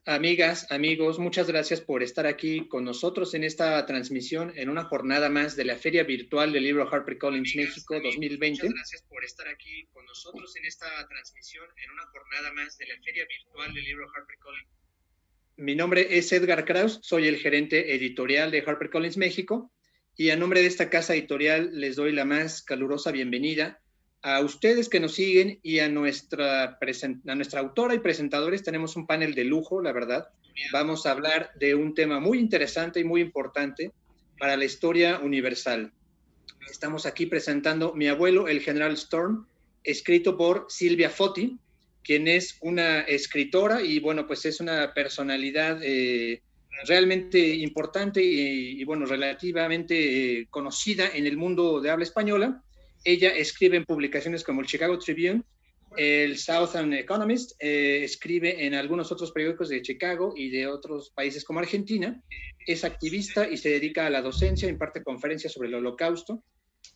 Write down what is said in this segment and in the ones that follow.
amigas, amigos, muchas gracias por estar aquí con nosotros en esta transmisión, en una jornada más de la Feria Virtual del Libro HarperCollins México 2020. Muchas gracias por estar aquí con nosotros en esta transmisión, en una jornada más de la Feria Virtual del Libro HarperCollins. Mi nombre es Edgar Kraus, soy el gerente editorial de HarperCollins México, y a nombre de esta casa editorial les doy la más calurosa bienvenida a ustedes que nos siguen, y a nuestra autora y presentadores. Tenemos un panel de lujo, la verdad. Vamos a hablar de un tema muy interesante y muy importante para la historia universal. Estamos aquí presentando Mi abuelo, el general Storm, escrito por Silvia Foti, quien es una escritora y, bueno, pues es una personalidad realmente importante y bueno, relativamente conocida en el mundo de habla española. Ella escribe en publicaciones como el Chicago Tribune, el Southern Economist, escribe en algunos otros periódicos de Chicago y de otros países como Argentina. Es activista y se dedica a la docencia, imparte conferencias sobre el Holocausto.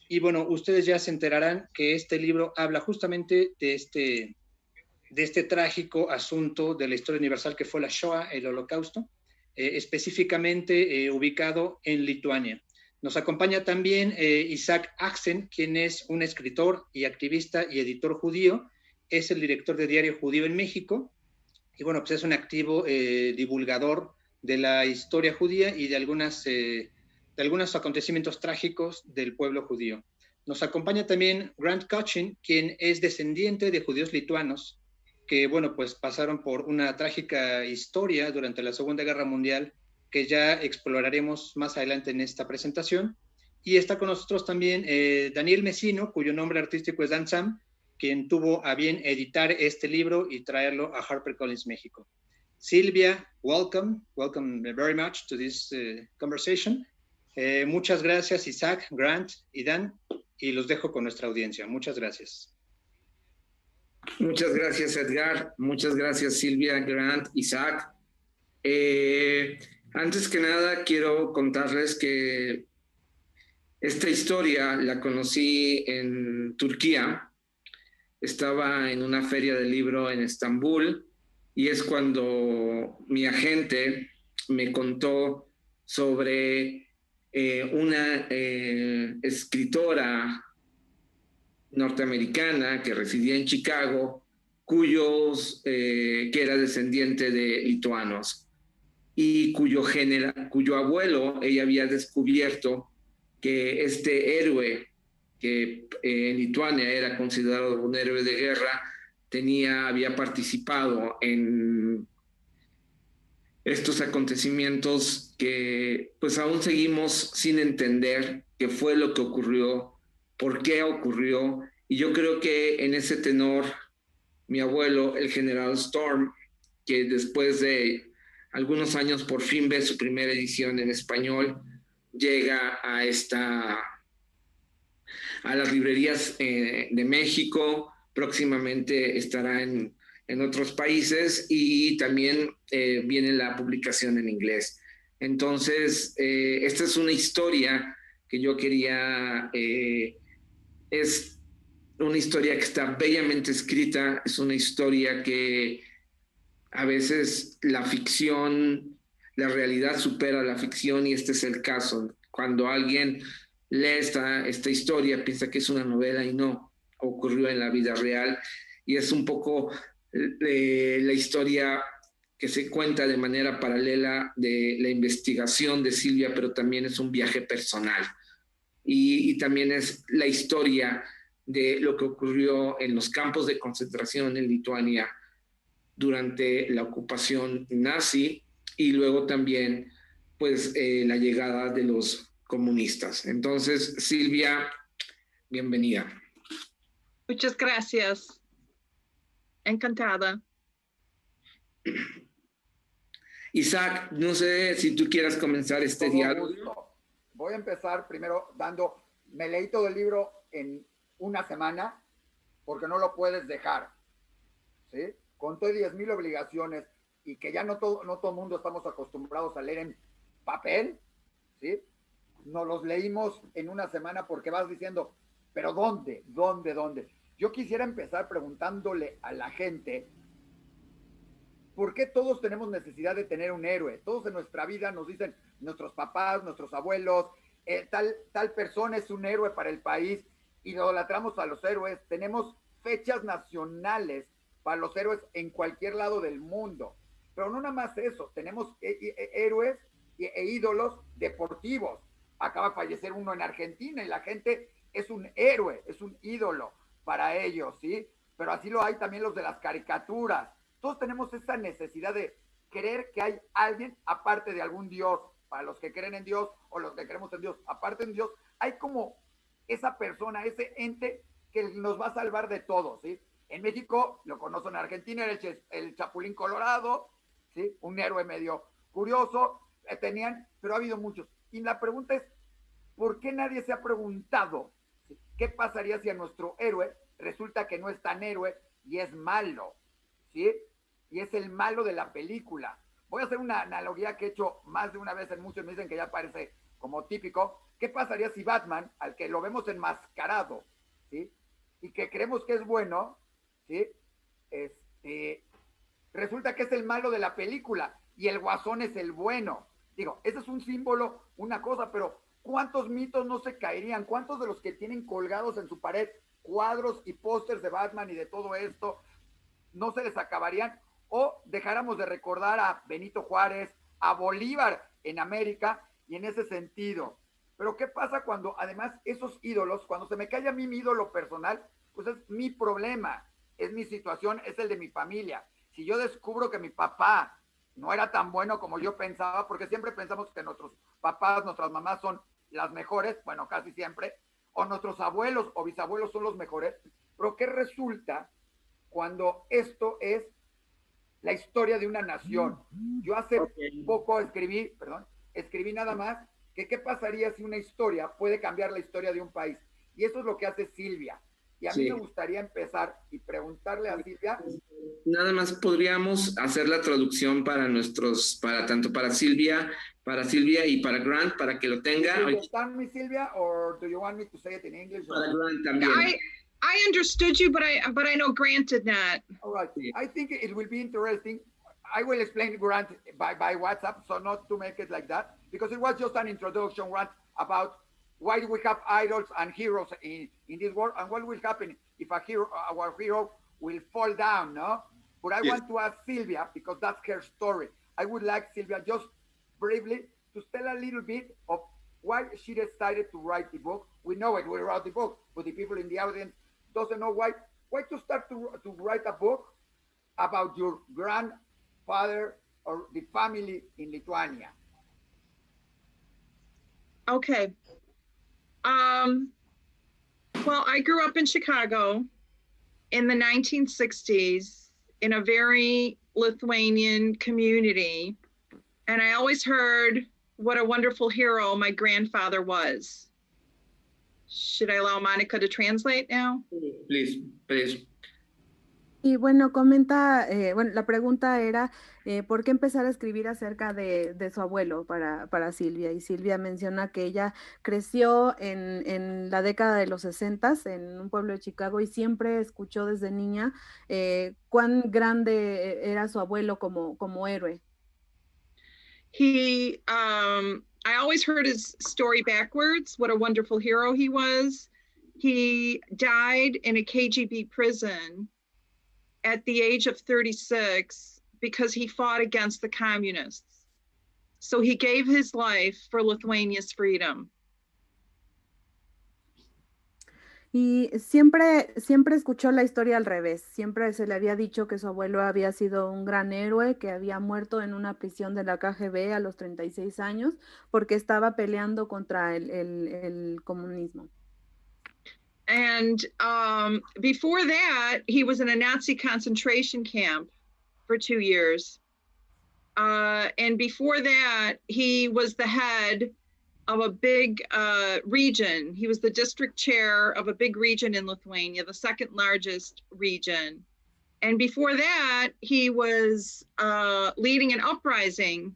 Y bueno, ustedes ya se enterarán que este libro habla justamente de este trágico asunto de la historia universal que fue la Shoah, el Holocausto, específicamente ubicado en Lituania. Nos acompaña también Isaac Axen, quien es un escritor y activista y editor judío. Es el director de Diario Judío en México. Y bueno, pues es un activo divulgador de la historia judía y de algunos acontecimientos trágicos del pueblo judío. Nos acompaña también Grant Kochin, quien es descendiente de judíos lituanos que, bueno, pues pasaron por una trágica historia durante la Segunda Guerra Mundial, que ya exploraremos más adelante en esta presentación. Y está con nosotros también Daniel Mesino, cuyo nombre artístico es Dan Sam, quien tuvo a bien editar este libro y traerlo a HarperCollins México. Silvia, welcome very much to this conversation. Muchas gracias, Isaac, Grant y Dan, y los dejo con nuestra audiencia. Muchas gracias. Muchas gracias, Edgar. Muchas gracias, Silvia, Grant, Isaac. Antes que nada, quiero contarles que esta historia la conocí en Turquía. Estaba en una feria del libro en Estambul y es cuando mi agente me contó sobre una escritora norteamericana que residía en Chicago, que era descendiente de lituanos y cuyo abuelo, ella había descubierto que este héroe, que en Lituania era considerado un héroe de guerra, había participado en estos acontecimientos que pues aún seguimos sin entender qué fue lo que ocurrió, por qué ocurrió. Y yo creo que en ese tenor, mi abuelo, el general Storm, que después de algunos años por fin ve su primera edición en español, llega a las librerías de México, próximamente estará en otros países y también viene la publicación en inglés. Entonces, esta es una historia que yo quería, es una historia que está bellamente escrita, es una historia que a veces la realidad supera la ficción y este es el caso. Cuando alguien lee esta historia, piensa que es una novela y no, ocurrió en la vida real y es un poco la historia que se cuenta de manera paralela de la investigación de Silvia, pero también es un viaje personal y también es la historia de lo que ocurrió en los campos de concentración en Lituania durante la ocupación nazi y luego también pues la llegada de los comunistas. Entonces, Silvia, bienvenida. Muchas gracias. Encantada. Isaac, no sé si tú quieras comenzar este diálogo. Voy a empezar primero me leí todo el libro en una semana porque no lo puedes dejar, ¿sí? Con todo 10,000 obligaciones y que ya no todo mundo estamos acostumbrados a leer en papel, ¿sí? Nos los leímos en una semana porque vas diciendo, pero ¿dónde? Yo quisiera empezar preguntándole a la gente ¿por qué todos tenemos necesidad de tener un héroe? Todos en nuestra vida nos dicen nuestros papás, nuestros abuelos, tal persona es un héroe para el país, idolatramos a los héroes, tenemos fechas nacionales para los héroes en cualquier lado del mundo. Pero no nada más eso, tenemos héroes e ídolos deportivos. Acaba de fallecer uno en Argentina y la gente es un héroe, es un ídolo para ellos, ¿sí? Pero así lo hay también los de las caricaturas. Todos tenemos esa necesidad de creer que hay alguien aparte de algún Dios. Para los que creen en Dios o los que creemos en Dios, aparte de Dios, hay como esa persona, ese ente que nos va a salvar de todo, ¿sí? En México, lo conocen en Argentina, era el Chapulín Colorado, ¿sí? Un héroe medio curioso, pero ha habido muchos. Y la pregunta es, ¿por qué nadie se ha preguntado, ¿sí? ¿Qué pasaría si a nuestro héroe resulta que no es tan héroe y es malo, ¿sí? Y es el malo de la película. Voy a hacer una analogía que he hecho más de una vez en muchos, me dicen que ya parece como típico. ¿Qué pasaría si Batman, al que lo vemos enmascarado, ¿sí? Y que creemos que es bueno, ¿sí? Resulta que es el malo de la película y el Guasón es el bueno. Digo, ese es un símbolo, una cosa, pero ¿cuántos mitos no se caerían? ¿Cuántos de los que tienen colgados en su pared cuadros y pósters de Batman y de todo esto no se les acabarían? O dejáramos de recordar a Benito Juárez, a Bolívar en América, y en ese sentido. Pero ¿qué pasa cuando además esos ídolos, cuando se me cae a mí mi ídolo personal, pues es mi problema, es mi situación, es el de mi familia. Si yo descubro que mi papá no era tan bueno como yo pensaba, porque siempre pensamos que nuestros papás, nuestras mamás son las mejores, bueno, casi siempre, o nuestros abuelos o bisabuelos son los mejores, pero ¿qué resulta cuando esto es la historia de una nación? Yo hace poco escribí nada más que qué pasaría si una historia puede cambiar la historia de un país. Y eso es lo que hace Silvia. Y a mí me gustaría empezar y preguntarle a Silvia. Nada más podríamos hacer la traducción para tanto para Silvia y para Grant, para que lo tenga. Do you understand me, Silvia, or do you want me to say it in English? Para Grant también. I understood you, but I know Grant did not. All right. I think it will be interesting. I will explain Grant by WhatsApp, so not to make it like that, because it was just an introduction, Grant, about why do we have idols and heroes in this world, and what will happen if our hero will fall down, no? But I want to ask Silvia, because that's her story. I would like Silvia just briefly to tell a little bit of why she decided to write the book. We know it, we wrote the book, but the people in the audience doesn't know why to start to write a book about your grandfather or the family in Lithuania. Okay. Well, I grew up in Chicago in the 1960s in a very Lithuanian community, and I always heard what a wonderful hero my grandfather was. Should I allow Monica to translate now? Please. Y bueno, comenta, la pregunta era, ¿por qué empezar a escribir acerca de su abuelo para Silvia? Y Silvia menciona que ella creció en la década de los 60s en un pueblo de Chicago y siempre escuchó desde niña cuán grande era su abuelo como héroe. I always heard his story backwards, what a wonderful hero he was. He died in a KGB prison at the age of 36 because he fought against the communists. So he gave his life for Lithuania's freedom. Y siempre escuchó la historia al revés. Siempre se le había dicho que su abuelo había sido un gran héroe, que había muerto en una prisión de la KGB a los 36 años porque estaba peleando contra el comunismo. And before that, he was in a Nazi concentration camp for 2 years. And before that, he was the head of a big region. He was the district chair of a big region in Lithuania, the second largest region. And before that, he was leading an uprising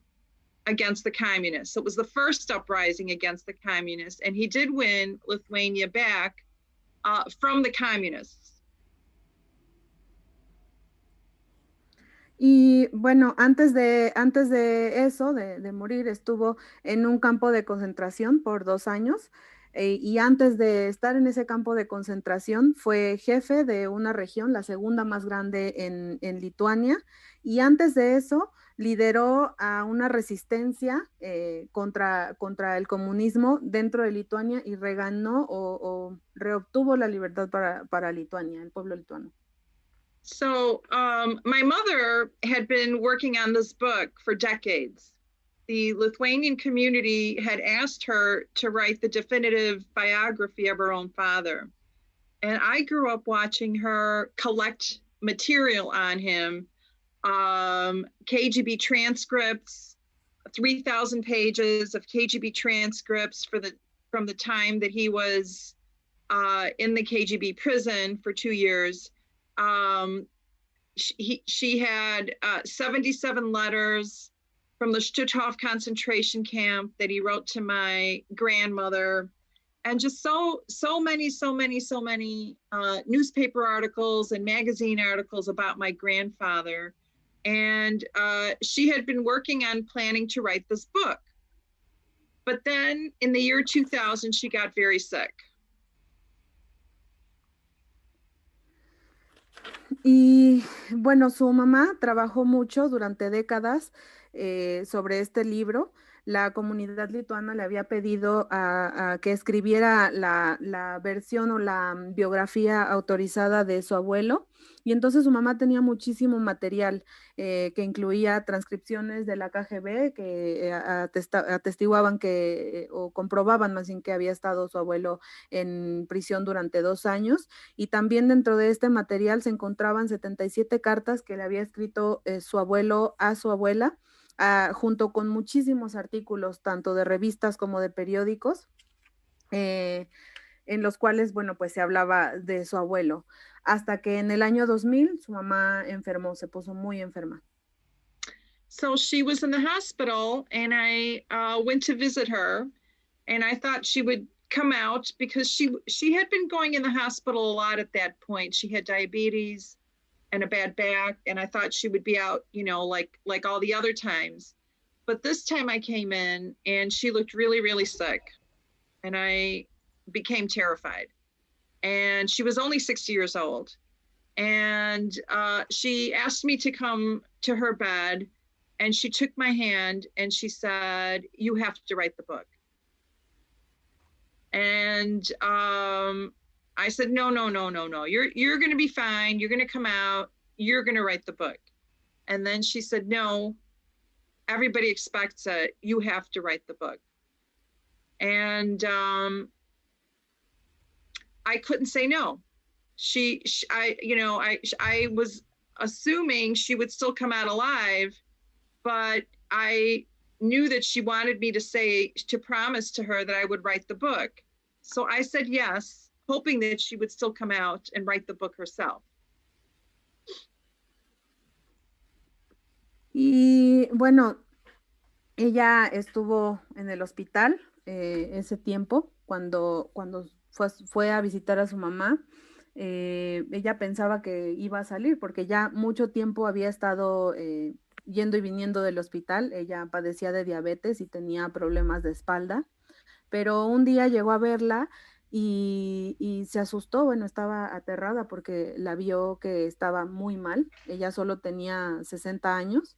against the communists. So it was the first uprising against the communists, and he did win Lithuania back from the communists. Y bueno, antes de eso, de morir, estuvo en un campo de concentración por 2 años. Y antes de estar en ese campo de concentración, fue jefe de una región, la segunda más grande en Lituania. Y antes de eso, lideró a una resistencia contra el comunismo dentro de Lituania y reganó o reobtuvo la libertad para Lituania, el pueblo lituano. So my mother had been working on this book for decades. The Lithuanian community had asked her to write the definitive biography of her own father. And I grew up watching her collect material on him, KGB transcripts, 3,000 pages of KGB transcripts from the time that he was in the KGB prison for 2 years. She had 77 letters from the Stutthof concentration camp that he wrote to my grandmother, and just so many newspaper articles and magazine articles about my grandfather. And she had been working on planning to write this book. But then in the year 2000, she got very sick. Y bueno, su mamá trabajó mucho durante décadas sobre este libro. La comunidad lituana le había pedido a que escribiera la versión o la biografía autorizada de su abuelo, y entonces su mamá tenía muchísimo material que incluía transcripciones de la KGB que atestiguaban o comprobaban más bien que había estado su abuelo en prisión durante 2 años, y también dentro de este material se encontraban 77 cartas que le había escrito su abuelo a su abuela, junto con muchísimos artículos, tanto de revistas como de periódicos, en los cuales, bueno, pues se hablaba de su abuelo, hasta que en el año 2000 su mamá enfermó, se puso muy enferma. So she was in the hospital, and I went to visit her, and I thought she would come out because she had been going in the hospital a lot at that point. She had diabetes and a bad back, and I thought she would be out, you know, like all the other times. But this time I came in and she looked really, really sick, and I became terrified. And she was only 60 years old. And she asked me to come to her bed, and she took my hand and she said, "You have to write the book." And I said, no, you're going to be fine. You're going to come out. You're going to write the book. And then she said, no, everybody expects it. You have to write the book. And I couldn't say no. I was assuming she would still come out alive, but I knew that she wanted me to promise to her that I would write the book. So I said yes, hoping that she would still come out and write the book herself. Y bueno, ella estuvo en el hospital ese tiempo cuando fue a visitar a su mamá. Ella pensaba que iba a salir porque ya mucho tiempo había estado yendo y viniendo del hospital. Ella padecía de diabetes y tenía problemas de espalda, pero un día llegó a verla y se asustó. Bueno, estaba aterrada porque la vio que estaba muy mal. Ella solo tenía 60 años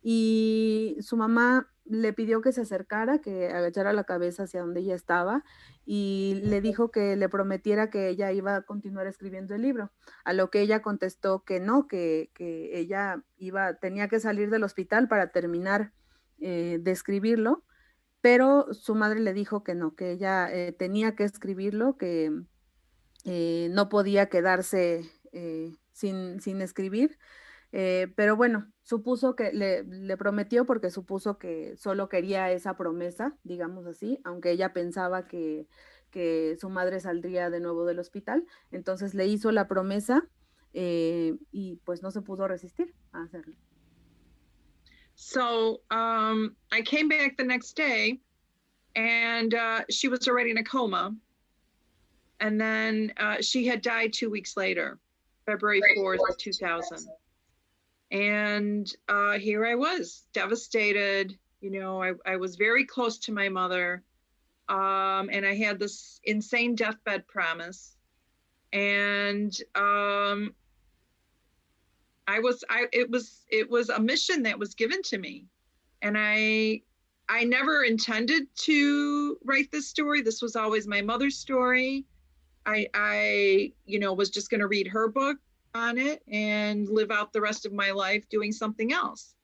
y su mamá le pidió que se acercara, que agachara la cabeza hacia donde ella estaba, y le dijo que le prometiera que ella iba a continuar escribiendo el libro, a lo que ella contestó que no, que ella tenía que salir del hospital para terminar de escribirlo, pero su madre le dijo que no, que ella tenía que escribirlo, que no podía quedarse sin escribir. Pero bueno, supuso que le prometió porque supuso que solo quería esa promesa, digamos así, aunque ella pensaba que su madre saldría de nuevo del hospital. Entonces le hizo la promesa y pues no se pudo resistir a hacerlo. So I came back the next day, and she was already in a coma. And then she had died 2 weeks later, February 4th, 2000. And here I was, devastated. You know, I was very close to my mother. And I had this insane deathbed promise. And it was a mission that was given to me. And I never intended to write this story. This was always my mother's story. I you know, was just going to read her book on it and live out the rest of my life doing something else.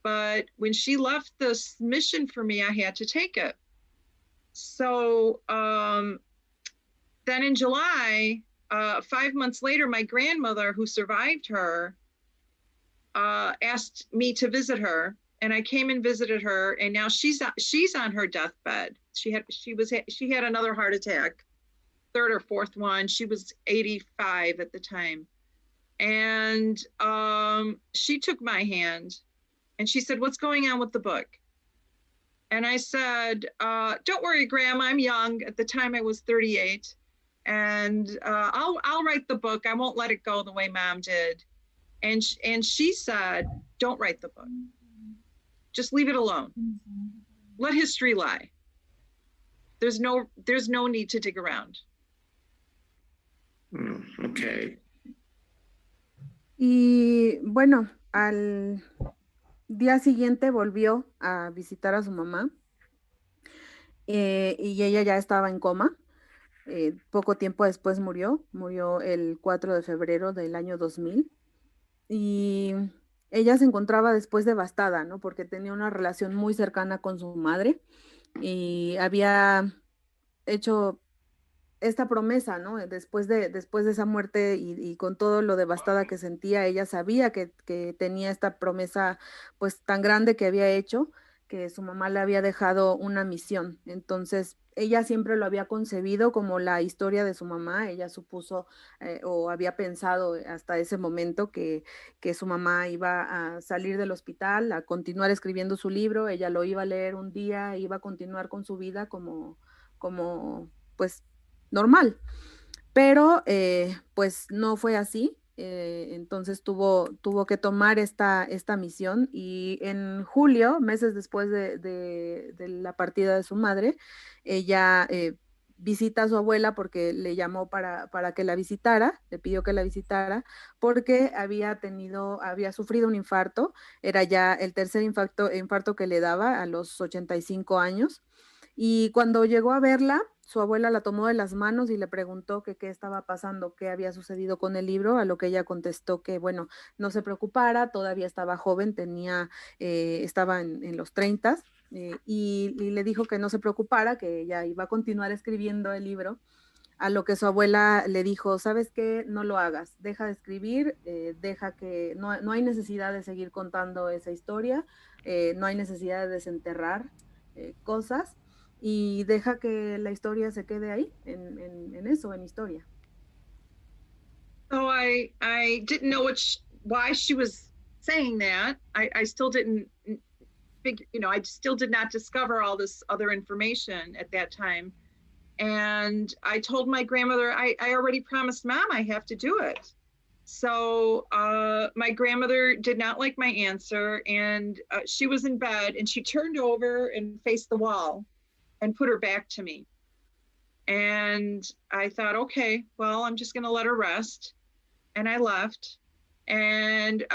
But when she left this mission for me, I had to take it. So then in July, 5 months later, my grandmother, who survived her, asked me to visit her, and I came and visited her. And now she's on her deathbed. She had another heart attack, third or fourth one. She was 85 at the time, and she took my hand, and she said, "What's going on with the book?" And I said, "Don't worry, Grandma. I'm young. At the time, I was 38, and I'll write the book. I won't let it go the way Mom did." And she said, "Don't write the book. Just leave it alone. Let history lie. There's no need to dig around." Okay. Y bueno, al día siguiente volvió a visitar a su mamá y ella ya estaba en coma. Poco tiempo después murió el 4 de febrero del año 2000 y ella se encontraba después devastada, ¿no? Porque tenía una relación muy cercana con su madre y había hecho esta promesa, ¿no? Después de esa muerte y con todo lo devastada que sentía, ella sabía que tenía esta promesa pues tan grande que había hecho, que su mamá le había dejado una misión. Entonces, ella siempre lo había concebido como la historia de su mamá. Ella supuso o había pensado hasta ese momento que su mamá iba a salir del hospital, a continuar escribiendo su libro, ella lo iba a leer un día, iba a continuar con su vida como pues normal, pero pues no fue así. Entonces tuvo que tomar esta misión y en julio, meses después de la partida de su madre, ella visita a su abuela porque le llamó para que la visitara, le pidió que la visitara porque había sufrido un infarto, era ya el tercer infarto que le daba a los 85 años. Y cuando llegó a verla, su abuela la tomó de las manos y le preguntó que qué estaba pasando, qué había sucedido con el libro, a lo que ella contestó que, bueno, no se preocupara, todavía estaba joven, estaba en los 30 y le dijo que no se preocupara, que ella iba a continuar escribiendo el libro, a lo que su abuela le dijo, ¿sabes qué? No lo hagas, deja de escribir, deja que, no hay necesidad de seguir contando esa historia, no hay necesidad de desenterrar cosas, y deja que la historia se quede ahí, en eso, en historia. So I didn't know why she was saying that. I still didn't figure, you know, I still did not discover all this other information at that time. And I told my grandmother, I already promised Mom I have to do it. So my grandmother did not like my answer, and she was in bed and she turned over and faced the wall and put her back to me. And I thought, okay, well, I'm just going to let her rest. And I left. And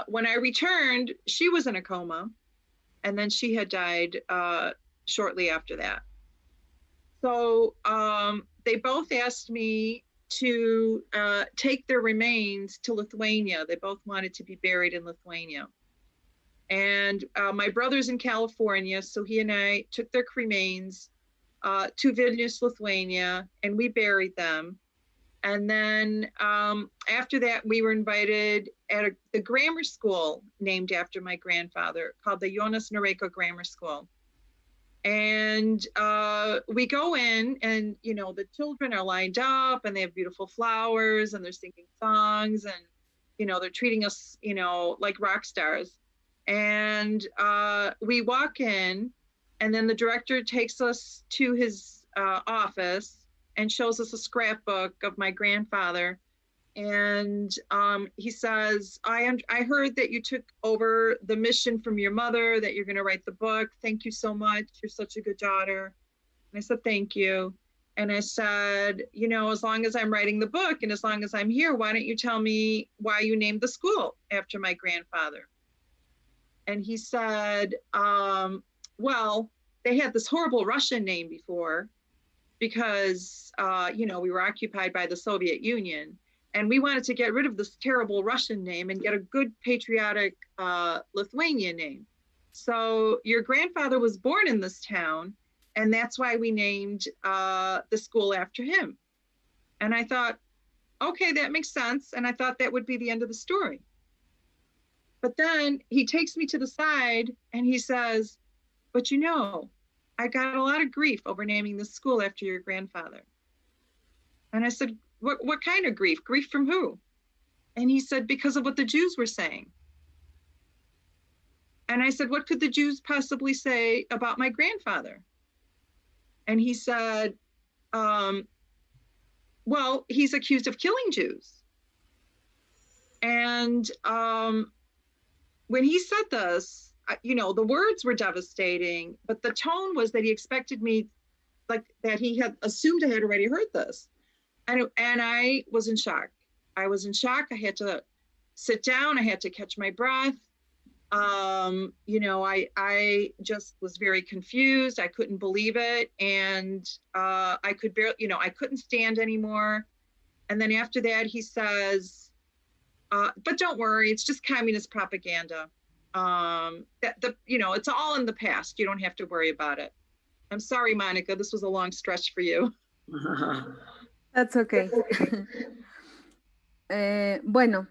when I returned, she was in a coma. And then she had died shortly after that. So they both asked me to take their remains to Lithuania. They both wanted to be buried in Lithuania. And my brother's in California, so he and I took their remains to Vilnius, Lithuania, and we buried them. And then after that, we were invited at the grammar school named after my grandfather, called the Jonas Noreika Grammar School. And we go in, and you know, the children are lined up, and they have beautiful flowers, and they're singing songs, and you know, they're treating us, you know, like rock stars. And we walk in, and then the director takes us to his office and shows us a scrapbook of my grandfather. And he says, I heard that you took over the mission from your mother, that you're going to write the book. Thank you so much. You're such a good daughter. And I said, thank you. And I said, you know, as long as I'm writing the book and as long as I'm here, why don't you tell me why you named the school after my grandfather? And he said, well, they had this horrible Russian name before because, you know, we were occupied by the Soviet Union. And we wanted to get rid of this terrible Russian name and get a good patriotic Lithuanian name. So your grandfather was born in this town, and that's why we named the school after him. And I thought, okay, that makes sense. And I thought that would be the end of the story. But then he takes me to the side and he says, but you know, I got a lot of grief over naming the school after your grandfather. And I said, what kind of grief? Grief from who? And he said, because of what the Jews were saying. And I said, what could the Jews possibly say about my grandfather? And he said, well, he's accused of killing Jews. And when he said this, you know, the words were devastating, but the tone was that he expected me, like that he had assumed I had already heard this. And I was in shock. I was in shock. I had to sit down. I had to catch my breath. You know, I just was very confused. I couldn't believe it. And I could barely, you know, I couldn't stand anymore. And then after that, he says, but don't worry, it's just communist propaganda. You know, it's all in the past. You don't have to worry about it. I'm sorry, Monica, this was a long stretch for you. That's okay. Bueno,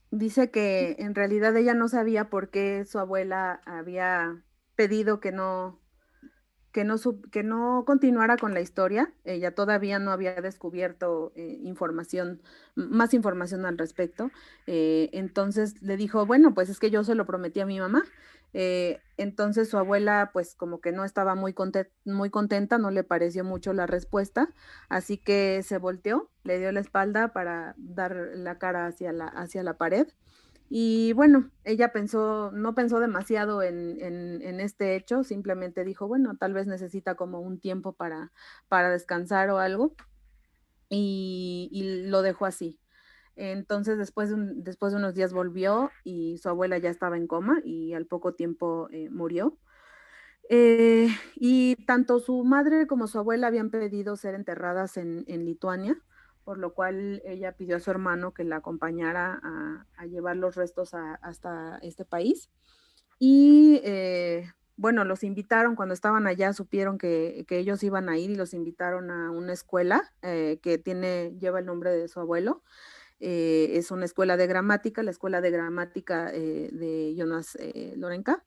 dice que en realidad ella no sabía por qué su abuela había pedido que no continuara con la historia. Ella todavía no había descubierto más información al respecto. Entonces le dijo, bueno, pues es que yo se lo prometí a mi mamá. Entonces su abuela pues como que no estaba muy contenta, no le pareció mucho la respuesta, así que se volteó, le dio la espalda para dar la cara hacia la pared. Y bueno, ella no pensó demasiado en este hecho, simplemente dijo, bueno, tal vez necesita como un tiempo para descansar o algo, y lo dejó así. Entonces después de unos días volvió y su abuela ya estaba en coma y al poco tiempo murió. Y tanto su madre como su abuela habían pedido ser enterradas en Lituania, por lo cual ella pidió a su hermano que la acompañara a llevar los restos hasta este país. Y bueno, los invitaron, cuando estaban allá supieron que ellos iban a ir y los invitaron a una escuela que lleva el nombre de su abuelo. Es una escuela de gramática, la escuela de gramática de Jonas Lorenka.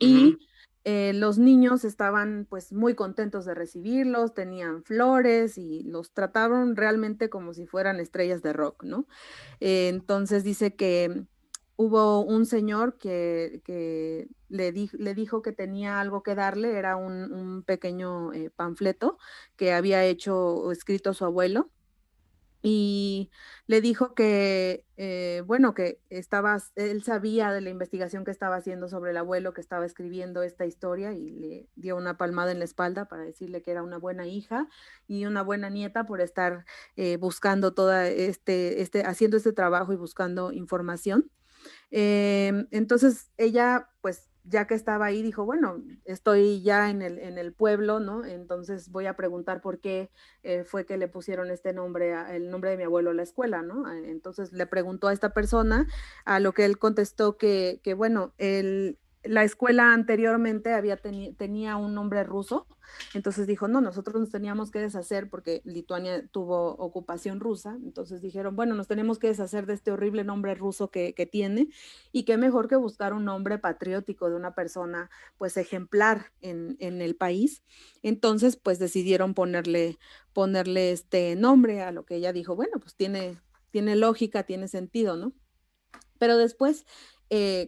Y los niños estaban pues muy contentos de recibirlos, tenían flores y los trataron realmente como si fueran estrellas de rock, ¿no? Entonces dice que hubo un señor que le dijo que tenía algo que darle, era un pequeño panfleto que había escrito su abuelo. Y le dijo que, bueno, que él sabía de la investigación que estaba haciendo sobre el abuelo, que estaba escribiendo esta historia, y le dio una palmada en la espalda para decirle que era una buena hija y una buena nieta por estar buscando haciendo este trabajo y buscando información. Entonces ella, pues, ya que estaba ahí, dijo, bueno, estoy ya en el pueblo, ¿no? Entonces voy a preguntar por qué fue que le pusieron este nombre, el nombre de mi abuelo a la escuela, ¿no? Entonces le preguntó a esta persona, a lo que él contestó que bueno, la escuela anteriormente tenía un nombre ruso, entonces dijo, no, nosotros nos teníamos que deshacer porque Lituania tuvo ocupación rusa, entonces dijeron, bueno, nos tenemos que deshacer de este horrible nombre ruso que tiene, y qué mejor que buscar un nombre patriótico de una persona pues ejemplar en el país. Entonces pues decidieron ponerle este nombre, a lo que ella dijo, bueno, pues tiene lógica, tiene sentido, ¿no? Pero después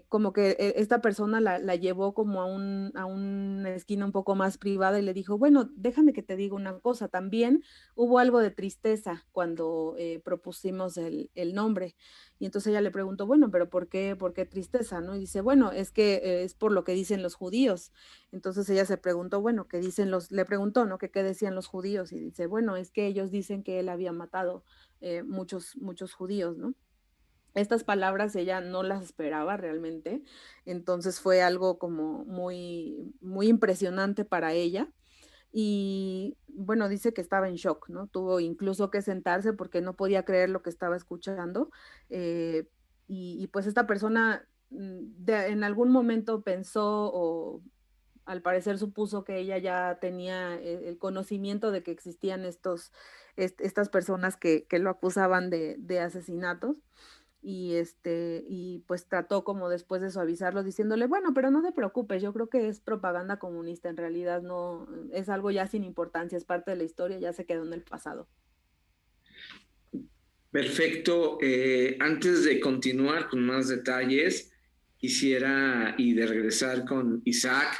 como que esta persona la llevó como a una esquina un poco más privada y le dijo, bueno, déjame que te diga una cosa, también hubo algo de tristeza cuando propusimos el nombre. Y entonces ella le preguntó, bueno, pero por qué tristeza? ¿No? Y dice, bueno, es que es por lo que dicen los judíos. Entonces ella se preguntó, bueno, ¿qué dicen le preguntó, ¿no? Que qué decían los judíos. Y dice, bueno, es que ellos dicen que él había matado muchos judíos, ¿no? Estas palabras ella no las esperaba realmente, entonces fue algo como muy impresionante para ella. Y bueno, dice que estaba en shock, ¿no? Tuvo incluso que sentarse porque no podía creer lo que estaba escuchando. eh, y pues esta persona en algún momento pensó o al parecer supuso que ella ya tenía el conocimiento de que existían estas personas que lo acusaban de asesinatos y pues trató como después de suavizarlo diciéndole, bueno, pero no te preocupes, yo creo que es propaganda comunista, en realidad no, es algo ya sin importancia, es parte de la historia, ya se quedó en el pasado. Perfecto. Antes de continuar con más detalles, quisiera y de regresar con Isaac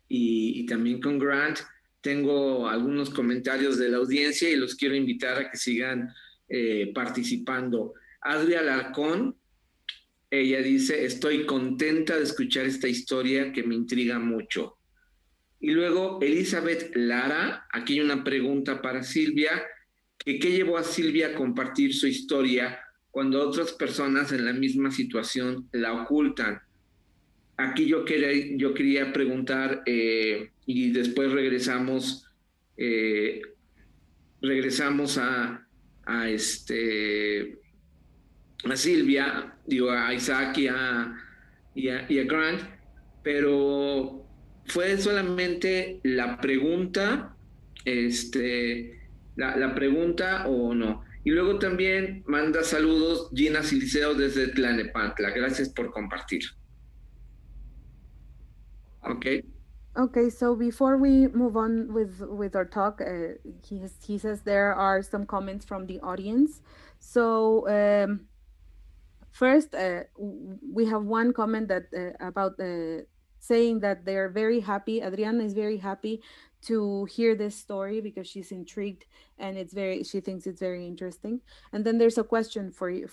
y también con Grant, tengo algunos comentarios de la audiencia y los quiero invitar a que sigan participando. Adria Alarcón, ella dice, estoy contenta de escuchar esta historia que me intriga mucho. Y luego Elizabeth Lara, aquí hay una pregunta para Silvia, que ¿qué llevó a Silvia a compartir su historia cuando otras personas en la misma situación la ocultan? Aquí yo quería preguntar y después regresamos a Silvia, digo, a Isaac y a Grant, pero fue solamente la pregunta, la pregunta o no. Y luego también manda saludos Gina Siliceo desde Tlalnepantla. Gracias por compartir. Okay. Okay, so before we move on with our talk, he says there are some comments from the audience. So first, we have one comment that about saying that they're very happy. Adriana is very happy to hear this story because she's intrigued and she thinks it's very interesting. And then there's a question for you,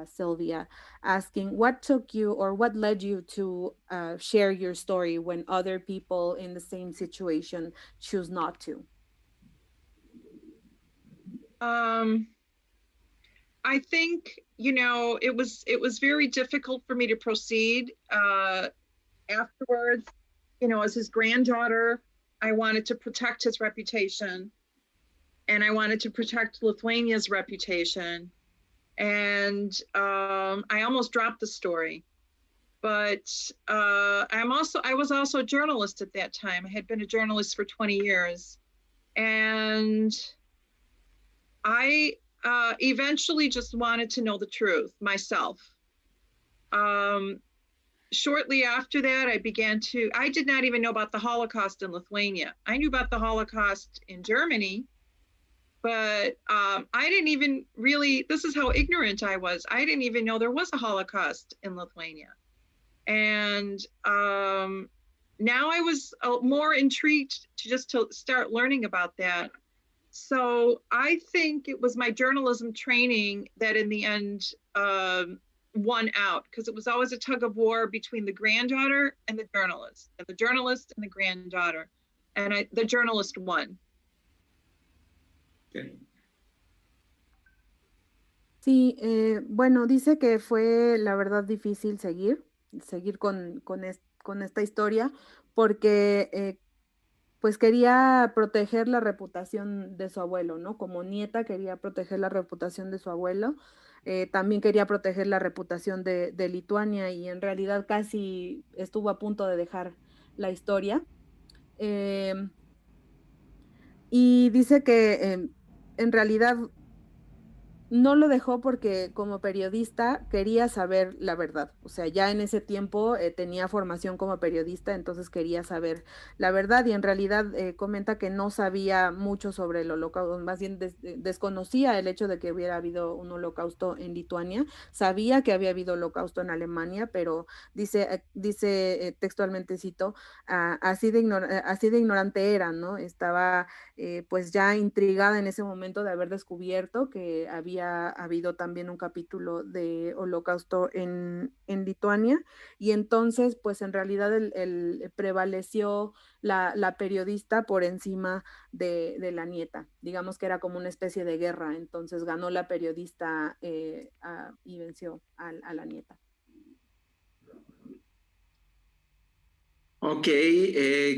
Sylvia, asking what took you or what led you to share your story when other people in the same situation choose not to. I think, it was very difficult for me to proceed afterwards. As his granddaughter, I wanted to protect his reputation, and I wanted to protect Lithuania's reputation. And I almost dropped the story. But I was also a journalist at that time. I had been a journalist for 20 years. And I eventually just wanted to know the truth myself. Shortly after that, I did not even know about the Holocaust in Lithuania. I knew about the Holocaust in Germany, but I didn't even really, this is how ignorant I was. I didn't even know there was a Holocaust in Lithuania. And now I was more intrigued to start learning about that. So I think it was my journalism training that in the end won out, because it was always a tug of war between the granddaughter and the journalist and the granddaughter. And the journalist won. Okay. Sí, bueno, dice que fue la verdad difícil seguir con esta historia porque pues quería proteger la reputación de su abuelo, ¿no? Como nieta quería proteger la reputación de su abuelo, también quería proteger la reputación de Lituania y en realidad casi estuvo a punto de dejar la historia. Y dice que en realidad no lo dejó porque como periodista quería saber la verdad. O sea, ya en ese tiempo tenía formación como periodista, entonces quería saber la verdad y en realidad comenta que no sabía mucho sobre el holocausto, más bien desconocía el hecho de que hubiera habido un holocausto en Lituania, sabía que había habido holocausto en Alemania, pero dice textualmente, cito, así de ignorante era, ¿no? Estaba pues ya intrigada en ese momento de haber descubierto que había habido también un capítulo de holocausto en Lituania y entonces pues en realidad prevaleció la periodista por encima de la nieta, digamos que era como una especie de guerra, entonces ganó la periodista y venció a la nieta. Ok,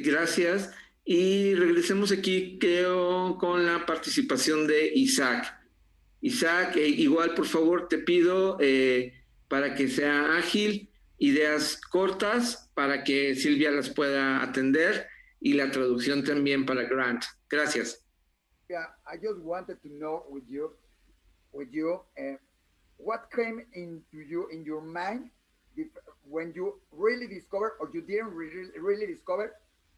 gracias. Y regresemos aquí, creo, con la participación de Isaac. Isaac, igual por favor te pido para que sea ágil, ideas cortas para que Silvia las pueda atender y la traducción también para Grant. Gracias. Yeah, I just wanted to know with you, what came into you in your mind when you really discovered, or you didn't really discover,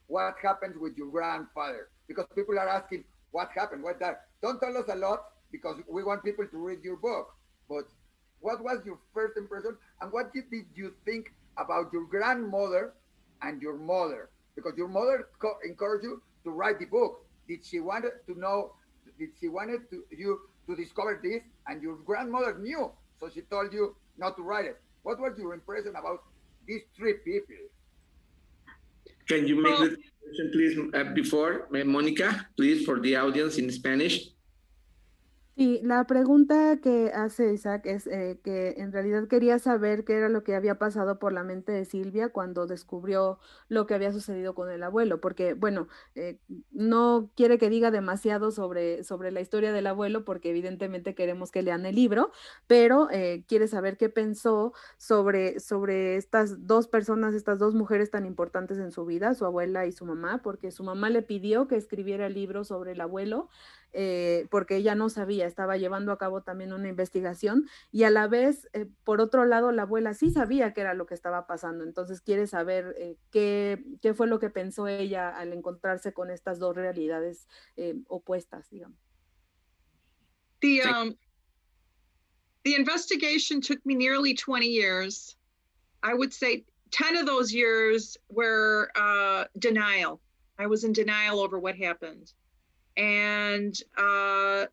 what happened with your grandfather? Because people are asking, what happened? What that? Don't tell us a lot because we want people to read your book. But what was your first impression, and what did you think about your grandmother and your mother? Because your mother encouraged you to write the book. Did she wanted to know? Did she wanted you to discover this? And your grandmother knew, so she told you not to write it. What was your impression about these three people? Can you make the translation, please, before, Mónica, please, for the audience in Spanish? Sí, la pregunta que hace Isaac es que en realidad quería saber qué era lo que había pasado por la mente de Silvia cuando descubrió lo que había sucedido con el abuelo, porque bueno, no quiere que diga demasiado sobre la historia del abuelo, porque evidentemente queremos que lean el libro, pero quiere saber qué pensó sobre estas dos personas, estas dos mujeres tan importantes en su vida, su abuela y su mamá, porque su mamá le pidió que escribiera el libro sobre el abuelo. Porque ella no sabía, estaba llevando a cabo también una investigación y a la vez, por otro lado, la abuela sí sabía qué era lo que estaba pasando, entonces quiere saber qué fue lo que pensó ella al encontrarse con estas dos realidades opuestas, digamos. The investigation took me nearly 20 years. I would say 10 of those years were denial. I was in denial over what happened. And I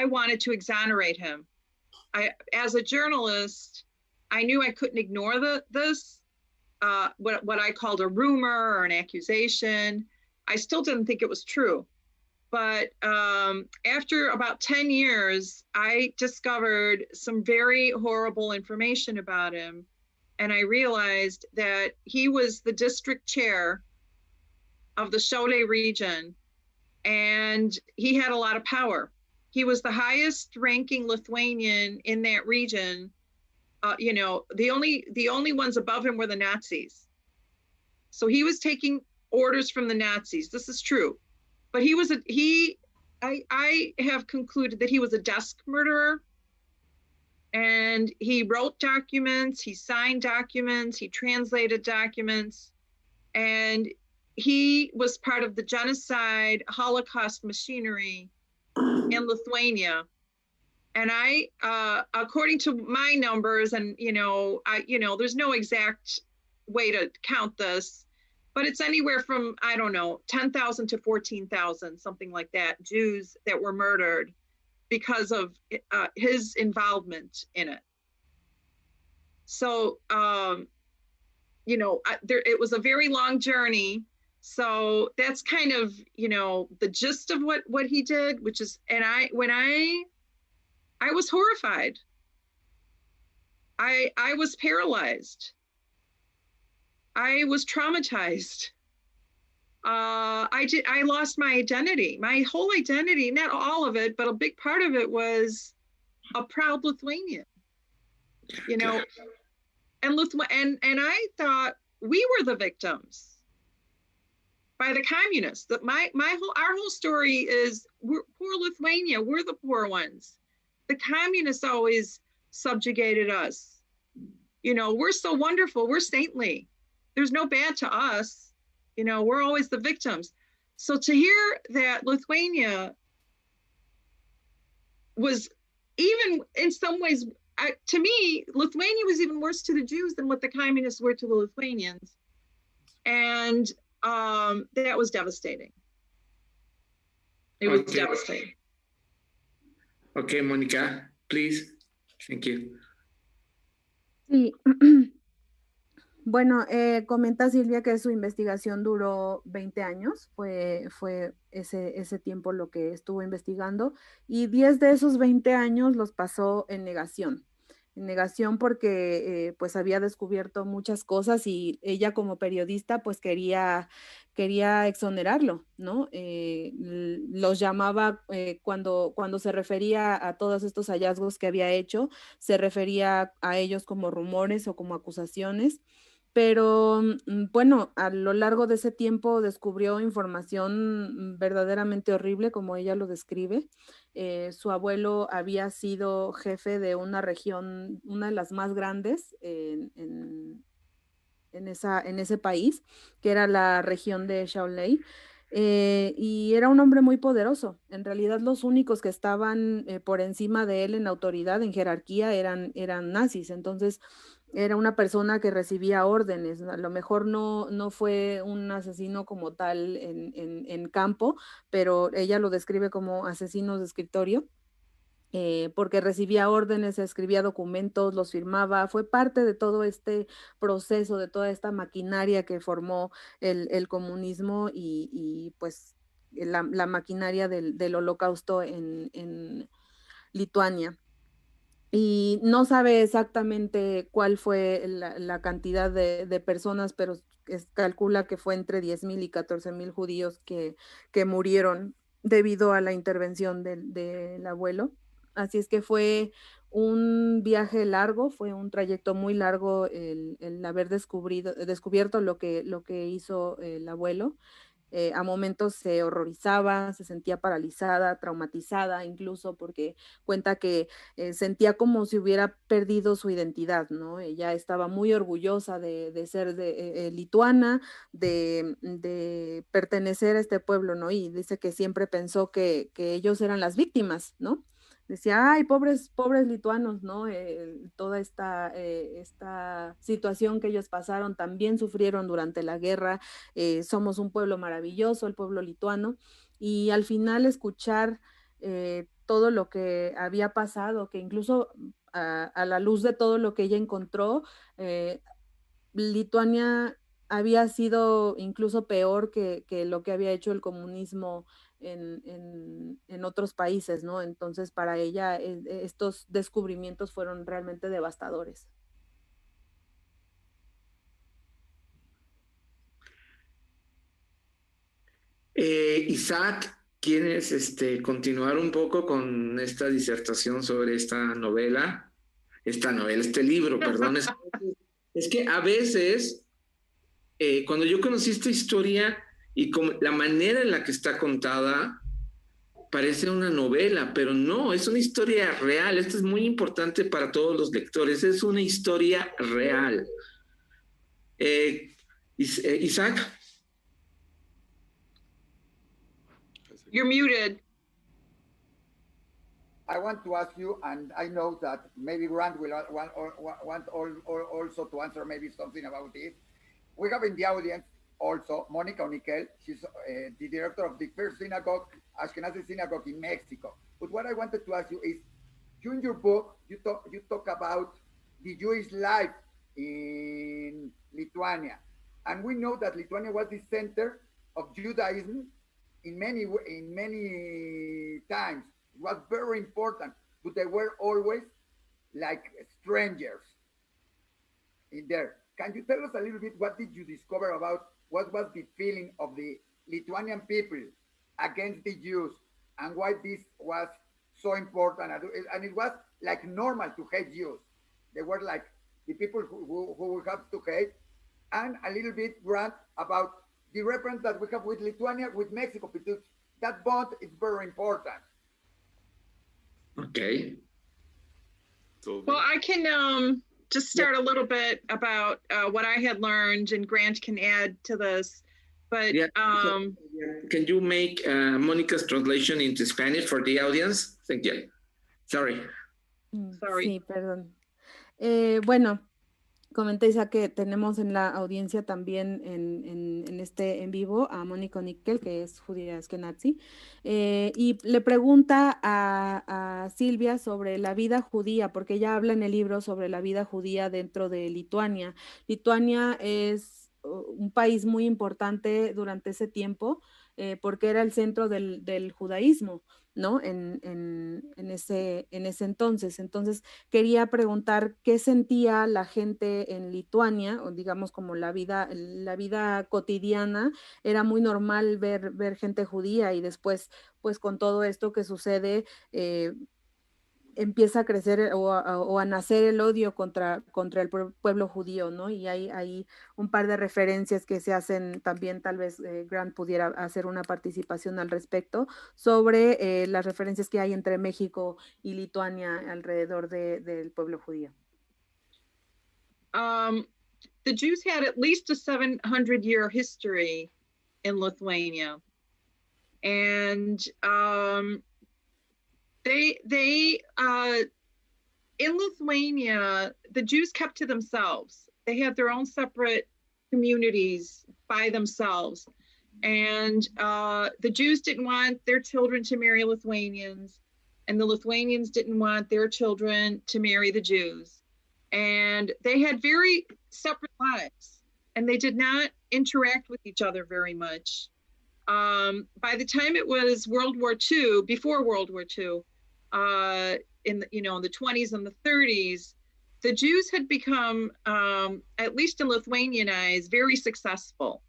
wanted to exonerate him. As a journalist, I knew I couldn't ignore this, what I called a rumor or an accusation. I still didn't think it was true. But after about 10 years, I discovered some very horrible information about him. And I realized that he was the district chair of the Cholet region. And he had a lot of power. He was the highest ranking Lithuanian in that region. The only ones above him were the Nazis. So he was taking orders from the Nazis. This is true. But I have concluded that he was a desk murderer. And he wrote documents, he signed documents, he translated documents, and he was part of the genocide Holocaust machinery in Lithuania. And I, according to my numbers, and there's no exact way to count this, but it's anywhere from, 10,000 to 14,000, something like that, Jews that were murdered because of his involvement in it. So, it was a very long journey. So that's kind of, the gist of what he did, which is, and I was horrified. I was paralyzed. I was traumatized. I lost my identity, my whole identity, not all of it, but a big part of it was a proud Lithuanian, and I thought we were the victims by the communists. That our whole story is, we're poor Lithuania, we're the poor ones. the communists always subjugated us. You know, we're so wonderful, we're saintly. There's no bad to us. You know, we're always the victims. So to hear that Lithuania was even in some ways, to me, Lithuania was even worse to the Jews than what the communists were to the Lithuanians. And that was devastating. It was devastating. Okay, Mónica, please. Thank you. Sí. Bueno, comenta Silvia que su investigación duró 20 años, fue ese tiempo lo que estuvo investigando, y 10 de esos 20 años los pasó en negación porque pues había descubierto muchas cosas y ella como periodista pues quería exonerarlo, ¿no? Los llamaba, cuando se refería a todos estos hallazgos que había hecho, se refería a ellos como rumores o como acusaciones. Pero bueno, a lo largo de ese tiempo descubrió información verdaderamente horrible, como ella lo describe. Su abuelo había sido jefe de una región, una de las más grandes en ese país, que era la región de Shaolei. Y era un hombre muy poderoso. En realidad los únicos que estaban por encima de él en autoridad, en jerarquía, eran nazis. Entonces era una persona que recibía órdenes. A lo mejor no fue un asesino como tal en campo, pero ella lo describe como asesinos de escritorio. Porque recibía órdenes, escribía documentos, los firmaba, fue parte de todo este proceso, de toda esta maquinaria que formó el comunismo y pues la maquinaria del holocausto en Lituania. Y no sabe exactamente cuál fue la cantidad de personas, pero calcula que fue entre 10,000 y 14,000 judíos que murieron debido a la intervención del abuelo. Así es que fue un viaje largo, fue un trayecto muy largo el haber descubierto lo que hizo el abuelo. A momentos se horrorizaba, se sentía paralizada, traumatizada, incluso porque cuenta que sentía como si hubiera perdido su identidad, ¿no? Ella estaba muy orgullosa de ser lituana, de pertenecer a este pueblo, ¿no? Y dice que siempre pensó que ellos eran las víctimas, ¿no? Decía, ay, pobres lituanos, ¿no? Toda esta situación que ellos pasaron, también sufrieron durante la guerra. Somos un pueblo maravilloso, el pueblo lituano, y al final escuchar todo lo que había pasado, que incluso a la luz de todo lo que ella encontró, Lituania había sido incluso peor que lo que había hecho el comunismo en otros países, ¿no? Entonces para ella estos descubrimientos fueron realmente devastadores. Isaac, ¿quieres continuar un poco con esta disertación sobre esta novela? Este libro, perdón. Es que a veces, cuando yo conocí esta historia y la manera en la que está contada, parece una novela, pero no, es una historia real. Esto es muy importante para todos los lectores. Es una historia real. Isaac. You're muted. I want to ask you, and I know that maybe Grant will want also to answer maybe something about it. We have in the audience also Monica Onikel. She's the director of the first synagogue, Ashkenazi synagogue in Mexico. But what I wanted to ask you is, you in your book, you talk about the Jewish life in Lithuania. And we know that Lithuania was the center of Judaism in many times. It was very important, but they were always like strangers in there. Can you tell us a little bit, what did you discover about what was the feeling of the Lithuanian people against the Jews, and why this was so important? And it was like normal to hate Jews. They were like the people who we have to hate. And a little bit, Grant, about the reference that we have with Lithuania, with Mexico, because that bond is very important. Okay. Well, I can just start a little bit about what I had learned, and Grant can add to this. But can you make Monica's translation into Spanish for the audience? Thank you. Sorry. Sorry. Sí, perdón. Bueno, comenté ya que tenemos en la audiencia también en este en vivo a Mónica Nickel, que es judía askenazi, y le pregunta a Silvia sobre la vida judía, porque ella habla en el libro sobre la vida judía dentro de Lituania. Lituania es un país muy importante durante ese tiempo, porque era el centro del judaísmo, ¿no? En ese entonces. Entonces, quería preguntar qué sentía la gente en Lituania, o digamos como la vida cotidiana. Era muy normal ver gente judía, y después, pues con todo esto que sucede, empieza a crecer o a nacer el odio contra el pueblo judío, ¿no? Y hay un par de referencias que se hacen también, tal vez Grant pudiera hacer una participación al respecto, sobre las referencias que hay entre México y Lituania alrededor del pueblo judío. The Jews had at least a 700-year history in Lithuania. And they in Lithuania, the Jews kept to themselves. They had their own separate communities by themselves. And the Jews didn't want their children to marry Lithuanians, and the Lithuanians didn't want their children to marry the Jews. And they had very separate lives, and they did not interact with each other very much. By the time it was World War II, before World War II, in the 20s and the 30s, the Jews had become, at least in Lithuanian eyes, very successful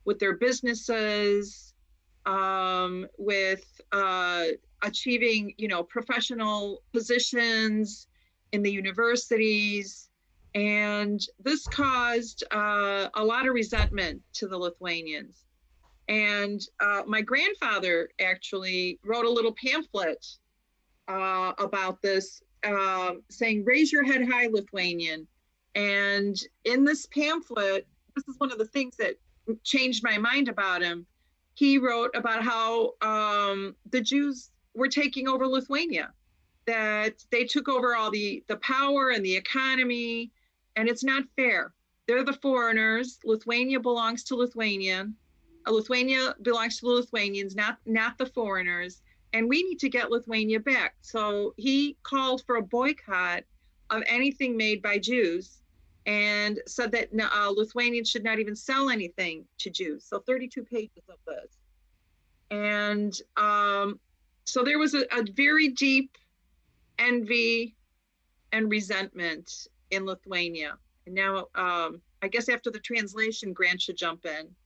with their businesses, with achieving, professional positions in the universities. And this caused a lot of resentment to the Lithuanians. And my grandfather actually wrote a little pamphlet about this, saying, "Raise your head high, Lithuanian." And in this pamphlet, this is one of the things that changed my mind about him. He wrote about how the Jews were taking over Lithuania, that they took over all the power and the economy, and it's not fair. They're the foreigners. Lithuania belongs to Lithuania. Lithuania belongs to the Lithuanians, not the foreigners. And we need to get Lithuania back. So he called for a boycott of anything made by Jews, and said that Lithuanians should not even sell anything to Jews. So 32 pages of this. And so there was a very deep envy and resentment in Lithuania. And now, I guess after the translation, Grant should jump in.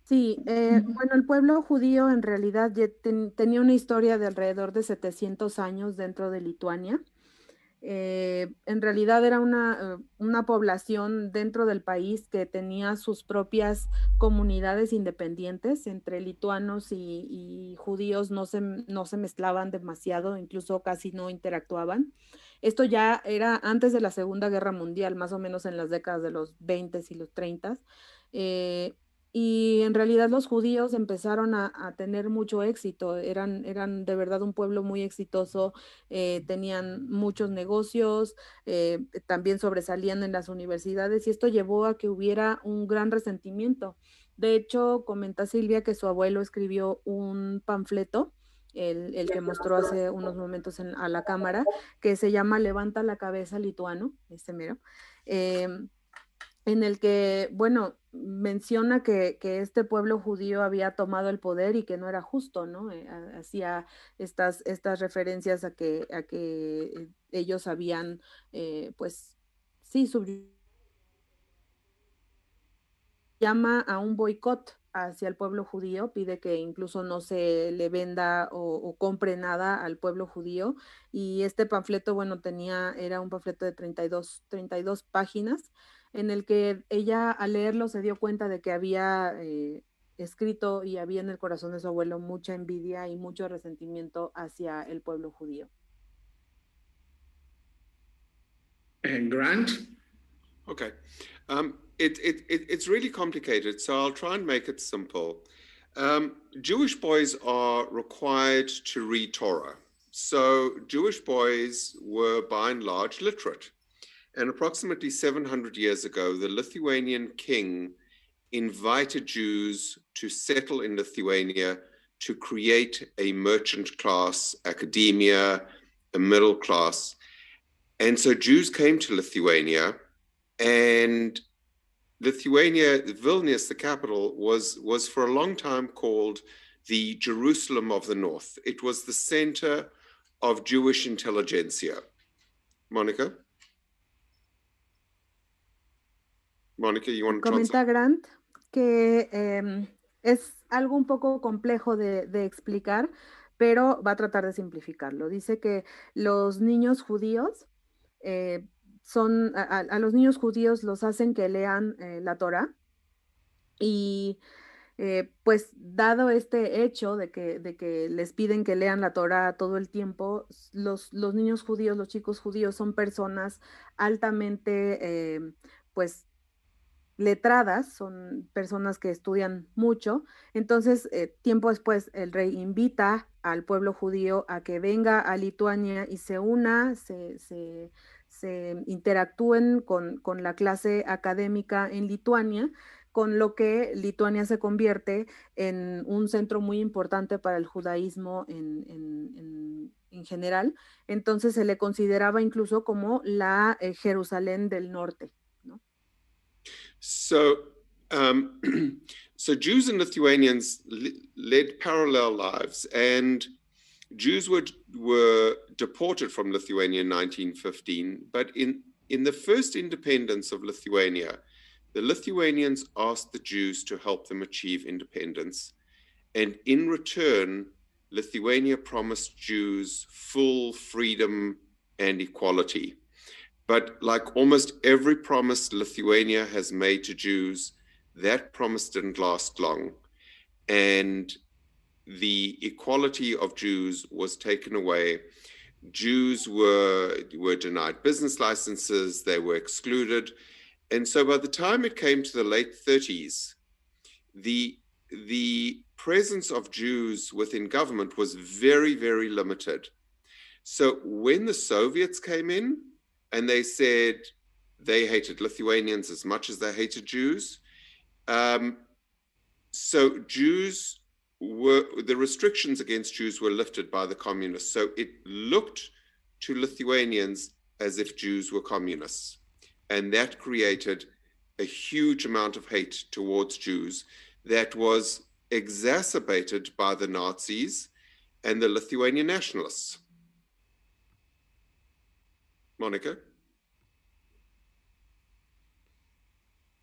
Sí, bueno, el pueblo judío en realidad ya tenía una historia de alrededor de 700 años dentro de Lituania. En realidad era una población dentro del país que tenía sus propias comunidades independientes. Entre lituanos y judíos no se mezclaban demasiado, incluso casi no interactuaban. Esto ya era antes de la Segunda Guerra Mundial, más o menos en las décadas de los 20 y los 30. Y en realidad los judíos empezaron a tener mucho éxito, eran de verdad un pueblo muy exitoso, tenían muchos negocios, también sobresalían en las universidades, y esto llevó a que hubiera un gran resentimiento. De hecho, comenta Silvia que su abuelo escribió un panfleto, el que mostró hace unos momentos a la cámara, que se llama Levanta la cabeza lituano, este mero, en el que, bueno, menciona que este pueblo judío había tomado el poder y que no era justo, ¿no? Hacía estas referencias a que ellos habían, pues, sí, llama a un boicot hacia el pueblo judío, pide que incluso no se le venda o compre nada al pueblo judío. Y este panfleto, bueno, era un panfleto de 32 páginas, en el que ella, al leerlo, se dio cuenta de que había escrito y había en el corazón de su abuelo mucha envidia y mucho resentimiento hacia el pueblo judío. And Grant? Okay. It's really complicated, so I'll try and make it simple. Jewish boys are required to read Torah. So Jewish boys were by and large literate. And approximately 700 years ago, the Lithuanian king invited Jews to settle in Lithuania to create a merchant class academia, a middle class. And so Jews came to Lithuania, and Lithuania, Vilnius, the capital, was for a long time called the Jerusalem of the North. It was the center of Jewish intelligentsia. Monica? Monica, you want to Comenta Grant que es algo un poco complejo de explicar, pero va a tratar de simplificarlo. Dice que los niños judíos a los niños judíos los hacen que lean la Torah y pues dado este hecho de que les piden que lean la Torah todo el tiempo, los niños judíos, los chicos judíos son personas altamente pues letradas, son personas que estudian mucho. Entonces, tiempo después, el rey invita al pueblo judío a que venga a Lituania y se una, se interactúen con la clase académica en Lituania, con lo que Lituania se convierte en un centro muy importante para el judaísmo en general. Entonces se le consideraba incluso como la Jerusalén del norte. So, so Jews and Lithuanians led parallel lives, and Jews were deported from Lithuania in 1915. But in the first independence of Lithuania, the Lithuanians asked the Jews to help them achieve independence. And in return, Lithuania promised Jews full freedom and equality. But like almost every promise Lithuania has made to Jews, that promise didn't last long. And the equality of Jews was taken away. Jews were denied business licenses, they were excluded. And so by the time it came to the late 30s, the presence of Jews within government was very, very limited. So when the Soviets came in, and they said they hated Lithuanians as much as they hated Jews. So the restrictions against Jews were lifted by the communists. So it looked to Lithuanians as if Jews were communists. And that created a huge amount of hate towards Jews that was exacerbated by the Nazis and the Lithuanian nationalists. Mónica.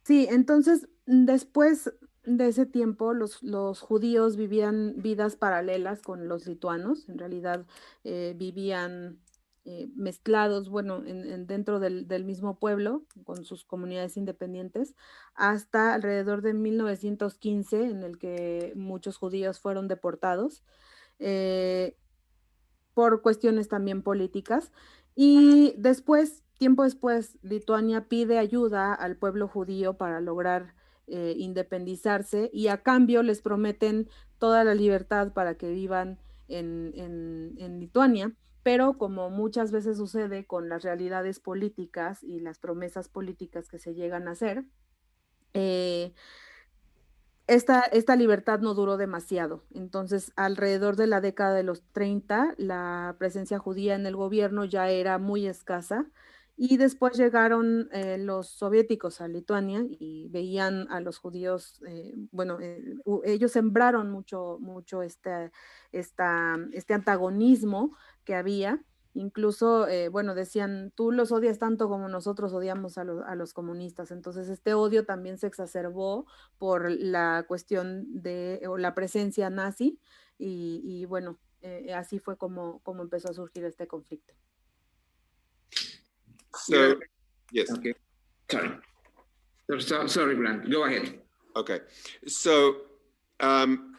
Sí, entonces después de ese tiempo los judíos vivían vidas paralelas con los lituanos, en realidad vivían mezclados, bueno, dentro del mismo pueblo, con sus comunidades independientes, hasta alrededor de 1915, en el que muchos judíos fueron deportados por cuestiones también políticas. Y después, tiempo después, Lituania pide ayuda al pueblo judío para lograr independizarse y a cambio les prometen toda la libertad para que vivan en Lituania, pero como muchas veces sucede con las realidades políticas y las promesas políticas que se llegan a hacer, esta libertad no duró demasiado. Entonces, alrededor de la década de los 30, la presencia judía en el gobierno ya era muy escasa y después llegaron los soviéticos a Lituania y veían a los judíos, ellos sembraron mucho este antagonismo que había. Incluso, decían, tú los odias tanto como nosotros odiamos a los comunistas. Entonces, este odio también se exacerbó por la cuestión o la presencia nazi y así fue como empezó a surgir este conflicto. So, yes. Okay. Sorry, Grant. Go ahead. Okay. So in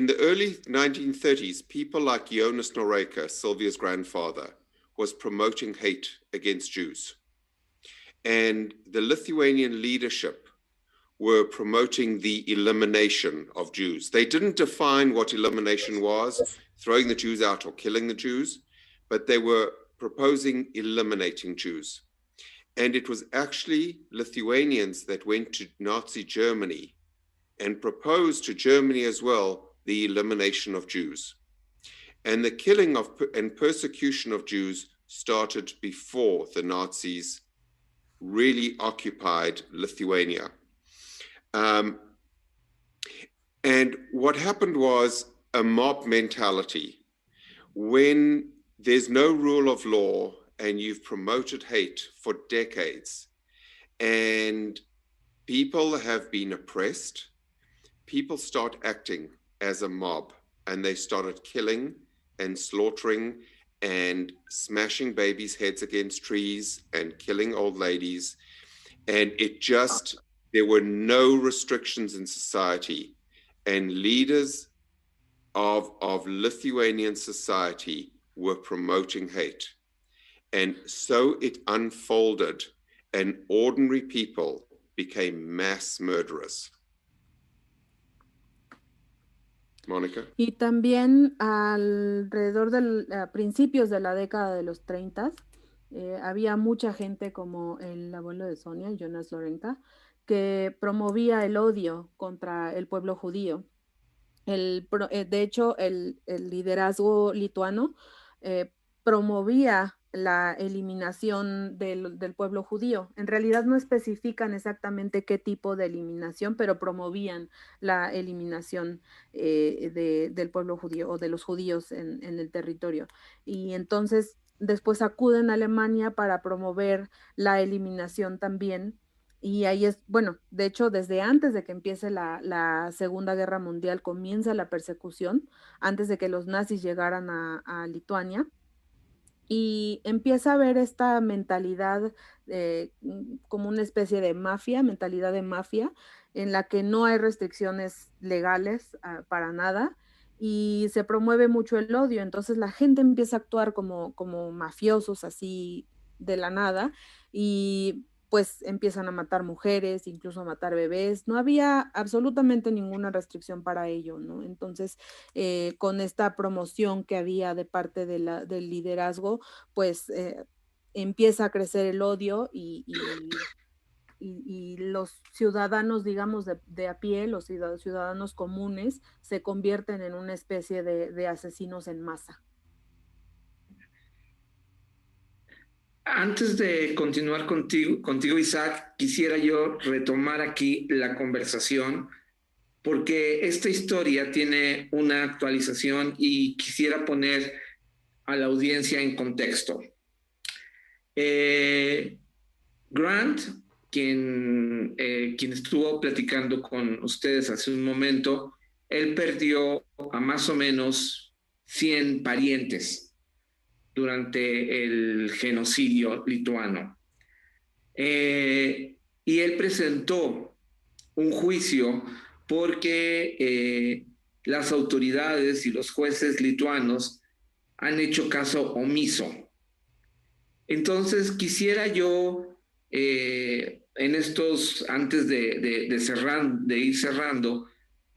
the early 1930s, people like Jonas Noreika, Sylvia's grandfather, was promoting hate against Jews. And the Lithuanian leadership were promoting the elimination of Jews. They didn't define what elimination was, throwing the Jews out or killing the Jews, but they were proposing eliminating Jews. And it was actually Lithuanians that went to Nazi Germany and proposed to Germany as well the elimination of Jews. And the killing of and persecution of Jews started before the Nazis really occupied Lithuania. And what happened was a mob mentality. When there's no rule of law and you've promoted hate for decades and people have been oppressed, people start acting as a mob, and they started killing and slaughtering and smashing babies' heads against trees and killing old ladies. And it just, there were no restrictions in society. And leaders of Lithuanian society were promoting hate. And so it unfolded, and ordinary people became mass murderers. Mónica. Y también alrededor de principios de la década de los 30, había mucha gente como el abuelo de Sonia, Jonas Noreika, que promovía el odio contra el pueblo judío. De hecho, el liderazgo lituano promovía la eliminación del pueblo judío. En realidad no especifican exactamente qué tipo de eliminación, pero promovían la eliminación del pueblo judío o de los judíos en el territorio. Y entonces después acuden a Alemania para promover la eliminación también. Y ahí es, bueno, de hecho, desde antes de que empiece la Segunda Guerra Mundial comienza la persecución, antes de que los nazis llegaran a Lituania. Y empieza a haber esta mentalidad como una especie de mafia, mentalidad de mafia, en la que no hay restricciones legales para nada y se promueve mucho el odio. Entonces la gente empieza a actuar como mafiosos así de la nada y pues empiezan a matar mujeres, incluso a matar bebés. No había absolutamente ninguna restricción para ello, ¿no? Entonces, con esta promoción que había de parte del liderazgo, pues empieza a crecer el odio y los ciudadanos, digamos, de a pie, los ciudadanos comunes, se convierten en una especie de asesinos en masa. Antes de continuar contigo, Isaac, quisiera yo retomar aquí la conversación porque esta historia tiene una actualización y quisiera poner a la audiencia en contexto. Grant, quien estuvo platicando con ustedes hace un momento, él perdió a más o menos 100 parientes durante el genocidio lituano. Y él presentó un juicio porque las autoridades y los jueces lituanos han hecho caso omiso. Entonces quisiera yo, en estos, antes de ir cerrando,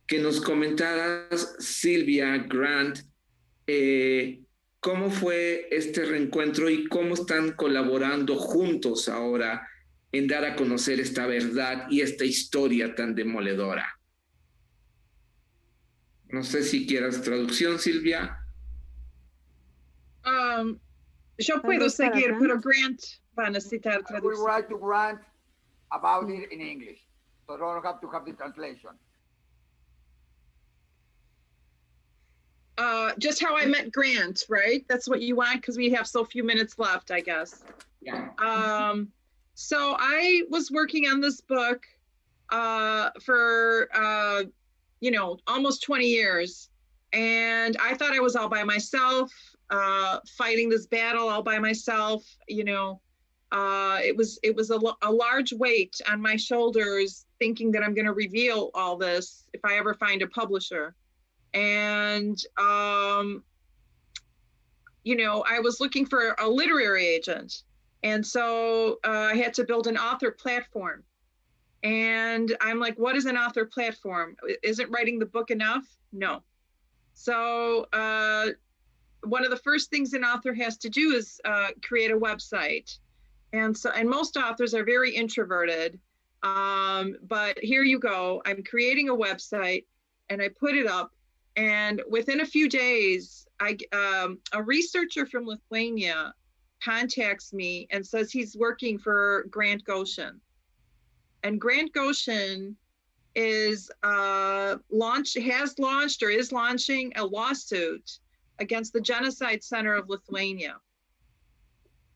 que nos comentaras, Silvia, Grant, ¿cómo fue este reencuentro y cómo están colaborando juntos ahora en dar a conocer esta verdad y esta historia tan demoledora? No sé si quieras traducción, Silvia. Yo puedo seguir, pero Grant va a necesitar traducción. I will write to Grant about it in English, so I don't have to have the translation. Just how I met Grant, right? That's what you want, because we have so few minutes left, I guess. Yeah. So I was working on this book for, almost 20 years. And I thought I was all by myself, fighting this battle all by myself, it was a large weight on my shoulders, thinking that I'm going to reveal all this if I ever find a publisher. And, you know, I was looking for a literary agent. And so I had to build an author platform. And I'm like, what is an author platform? Isn't writing the book enough? No. So one of the first things an author has to do is create a website. And most authors are very introverted. But here you go. I'm creating a website and I put it up. And within a few days, a researcher from Lithuania contacts me and says he's working for Grant Goshen. And Grant Goshen has launched or is launching a lawsuit against the Genocide Center of Lithuania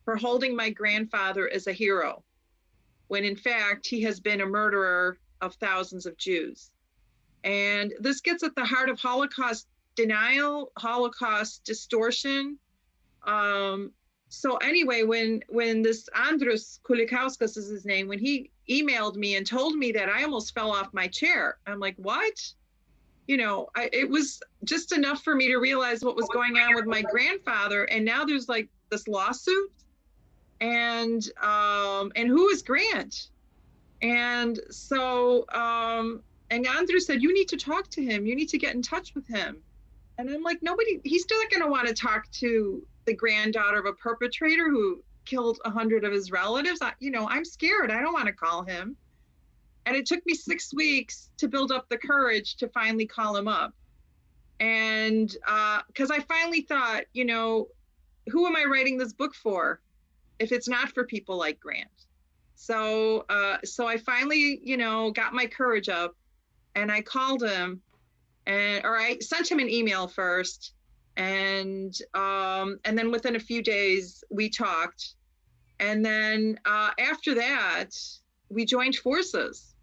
for holding my grandfather as a hero, when in fact he has been a murderer of thousands of Jews. And this gets at the heart of Holocaust denial, Holocaust distortion. So anyway, when this Andrius Kulikauskas is his name, when he emailed me and told me that, I almost fell off my chair. I'm like, what? You know, it was just enough for me to realize what was going on with my grandfather. And now there's like this lawsuit. And who is Grant? And so, and Andrew said, you need to talk to him. You need to get in touch with him. And I'm like, he's still not going to want to talk to the granddaughter of a perpetrator who killed 100 of his relatives. I'm scared. I don't want to call him. And it took me 6 weeks to build up the courage to finally call him up. And because I finally thought, who am I writing this book for if it's not for people like Grant? So I finally, got my courage up and I called him or I sent him an email first. And then within a few days we talked. And then after that, we joined forces.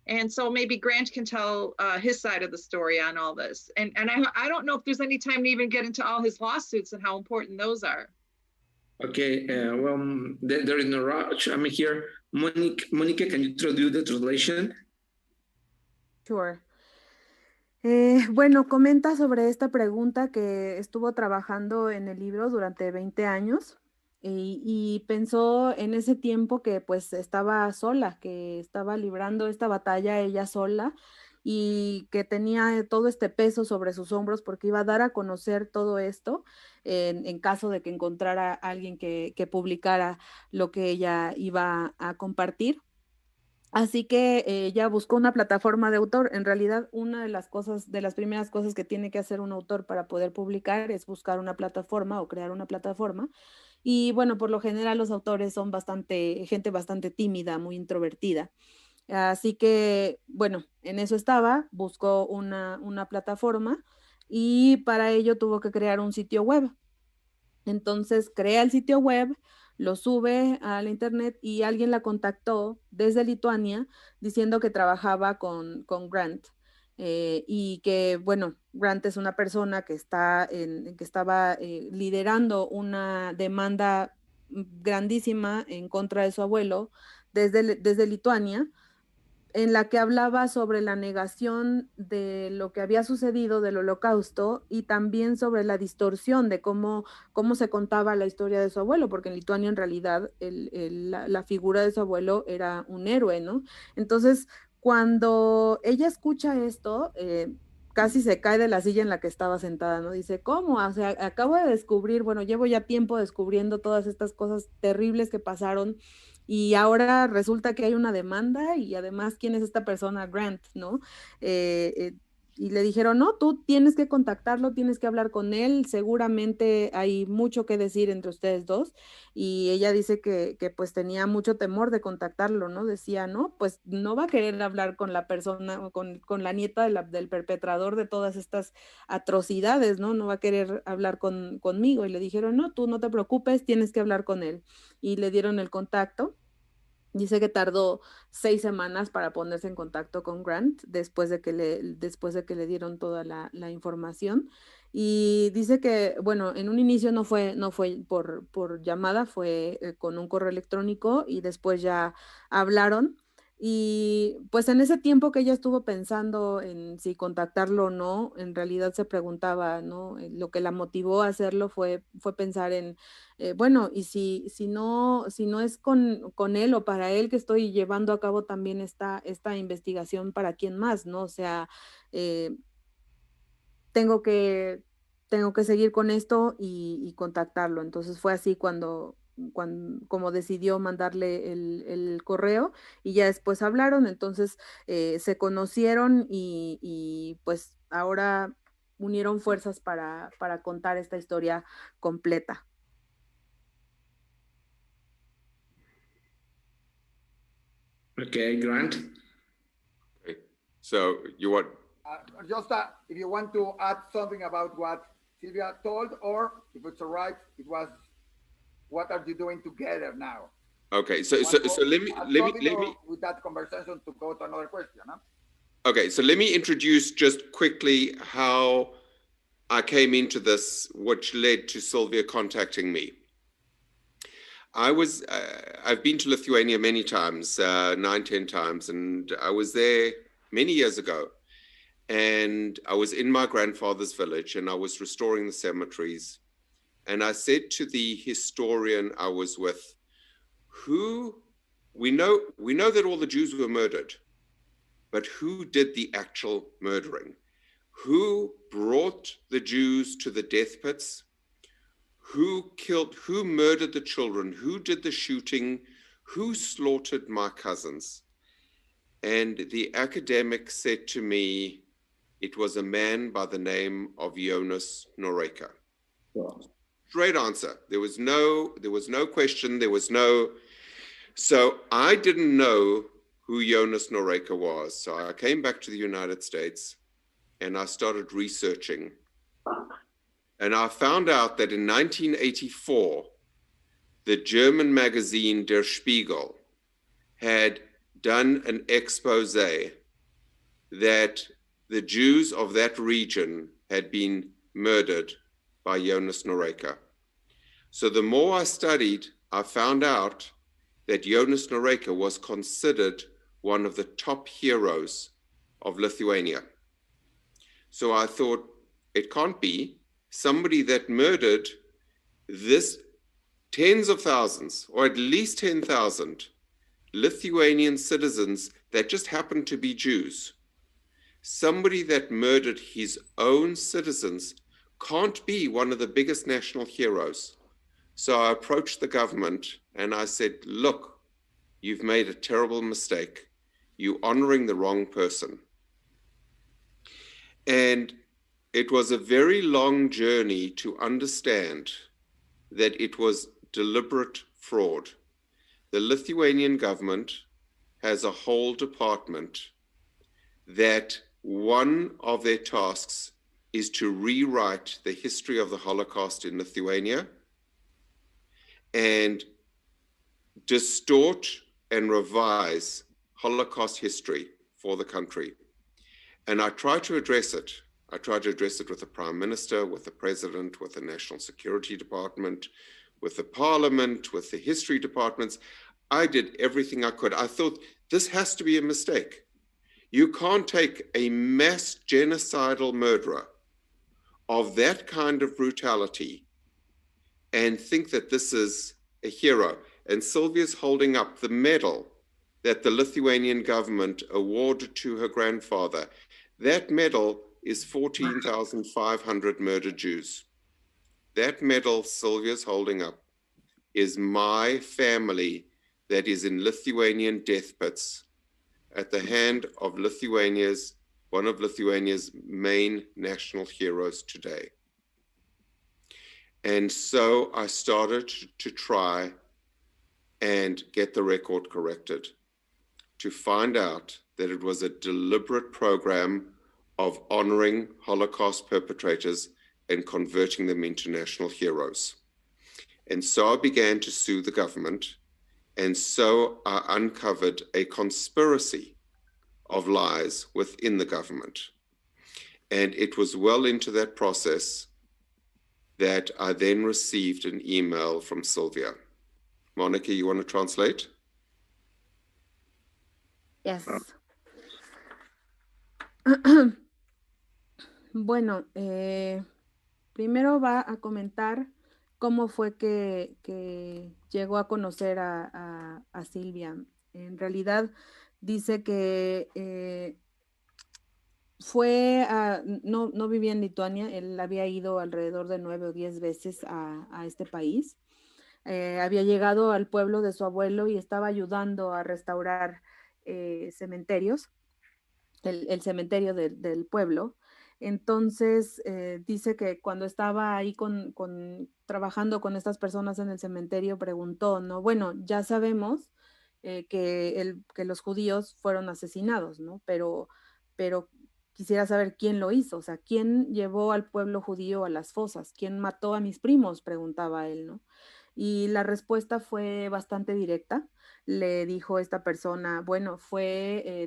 And so maybe Grant can tell his side of the story on all this. And I don't know if there's any time to even get into all his lawsuits and how important those are. Okay, there is no rush. I'm here. Monica, can you do the translation? Sure. Bueno, comenta sobre esta pregunta que estuvo trabajando en el libro durante 20 años y pensó en ese tiempo que pues estaba sola, que estaba librando esta batalla ella sola y que tenía todo este peso sobre sus hombros porque iba a dar a conocer todo esto en caso de que encontrara a alguien que publicara lo que ella iba a compartir. Así que ella buscó una plataforma de autor. En realidad, una de las primeras cosas que tiene que hacer un autor para poder publicar es buscar una plataforma o crear una plataforma. Y bueno, por lo general los autores son gente bastante tímida, muy introvertida. Así que, bueno, en eso estaba, buscó una plataforma y para ello tuvo que crear un sitio web. Entonces crea el sitio web, lo sube a la internet y alguien la contactó desde Lituania diciendo que trabajaba con Grant y que, bueno, Grant es una persona que estaba liderando una demanda grandísima en contra de su abuelo desde Lituania, en la que hablaba sobre la negación de lo que había sucedido del Holocausto y también sobre la distorsión de cómo se contaba la historia de su abuelo, porque en Lituania en realidad la figura de su abuelo era un héroe, ¿no? Entonces, cuando ella escucha esto, casi se cae de la silla en la que estaba sentada, ¿no? Dice, ¿cómo? O sea, acabo de descubrir, bueno, llevo ya tiempo descubriendo todas estas cosas terribles que pasaron y ahora resulta que hay una demanda y además, ¿quién es esta persona? Grant, ¿no? Y le dijeron, no, tú tienes que contactarlo, tienes que hablar con él, seguramente hay mucho que decir entre ustedes dos. Y ella dice que pues tenía mucho temor de contactarlo, ¿no? Decía, no, pues no va a querer hablar con la persona, con la nieta del perpetrador de todas estas atrocidades, ¿no? No va a querer hablar conmigo. Y le dijeron, no, tú no te preocupes, tienes que hablar con él. Y le dieron el contacto. Dice que tardó 6 semanas para ponerse en contacto con Grant después de que le dieron toda la información. Y dice que, bueno, en un inicio no fue por llamada, fue con un correo electrónico y después ya hablaron. Y pues en ese tiempo que ella estuvo pensando en si contactarlo o no, en realidad se preguntaba, ¿no? Lo que la motivó a hacerlo fue pensar en, bueno, y si no es con él o para él que estoy llevando a cabo también esta investigación, ¿para quién más, no? O sea, tengo que seguir con esto y contactarlo. Entonces fue así como decidió mandarle el correo y ya después hablaron. Entonces se conocieron y pues ahora unieron fuerzas para contar esta historia completa. Okay, Grant. Okay. So you want? Just if you want to add something about what Silvia told, or if it's all right, it was, what are you doing together now? Okay, so let me with that conversation to go to another question. Huh? Okay, so let me introduce just quickly how I came into this, which led to Sylvia contacting me. I've been to Lithuania many times, 9-10 times, and I was there many years ago. And I was in my grandfather's village and I was restoring the cemeteries. And I said to the historian I was with, we know that all the Jews were murdered, but who did the actual murdering? Who brought the Jews to the death pits? Who murdered the children? Who did the shooting? Who slaughtered my cousins? And the academic said to me, it was a man by the name of Jonas Noreka. Wow. Straight answer. There was no question. So I didn't know who Jonas Noreka was. So I came back to the United States and I started researching. And I found out that in 1984, the German magazine Der Spiegel had done an expose that the Jews of that region had been murdered by Jonas Noreka. So the more I studied, I found out that Jonas Noreka was considered one of the top heroes of Lithuania. So I thought, it can't be somebody that murdered this tens of thousands, or at least 10,000 Lithuanian citizens that just happened to be Jews. Somebody that murdered his own citizens can't be one of the biggest national heroes. So I approached the government and I said, look, you've made a terrible mistake. You're honoring the wrong person. And it was a very long journey to understand that it was deliberate fraud. The Lithuanian government has a whole department that one of their tasks is to rewrite the history of the Holocaust in Lithuania and distort and revise Holocaust history for the country. And I try to address it. I try to address it with the Prime Minister, with the President, with the National Security Department, with the Parliament, with the history departments. I did everything I could. I thought this has to be a mistake. You can't take a mass genocidal murderer of that kind of brutality and think that this is a hero. And Sylvia's holding up the medal that the Lithuanian government awarded to her grandfather. That medal is 14,500 murdered Jews. That medal Sylvia's holding up is my family that is in Lithuanian death pits at the hand of one of Lithuania's main national heroes today. And so I started to try and get the record corrected, to find out that it was a deliberate program of honoring Holocaust perpetrators and converting them into national heroes. And so I began to sue the government and so I uncovered a conspiracy of lies within the government. And it was well into that process that I then received an email from Sylvia. Monica, you want to translate? Yes. Bueno, primero va a comentar cómo fue que llegó a conocer a Silvia. En realidad dice que no vivía en Lituania, él había ido alrededor de 9 o 10 veces a este país. Había llegado al pueblo de su abuelo y estaba ayudando a restaurar cementerios, el cementerio del pueblo. Entonces dice que cuando estaba ahí trabajando con estas personas en el cementerio preguntó, ¿no? Bueno, ya sabemos que los judíos fueron asesinados, ¿no? Pero quisiera saber quién lo hizo, o sea, quién llevó al pueblo judío a las fosas, quién mató a mis primos, preguntaba él, ¿no? Y la respuesta fue bastante directa. Le dijo esta persona, bueno,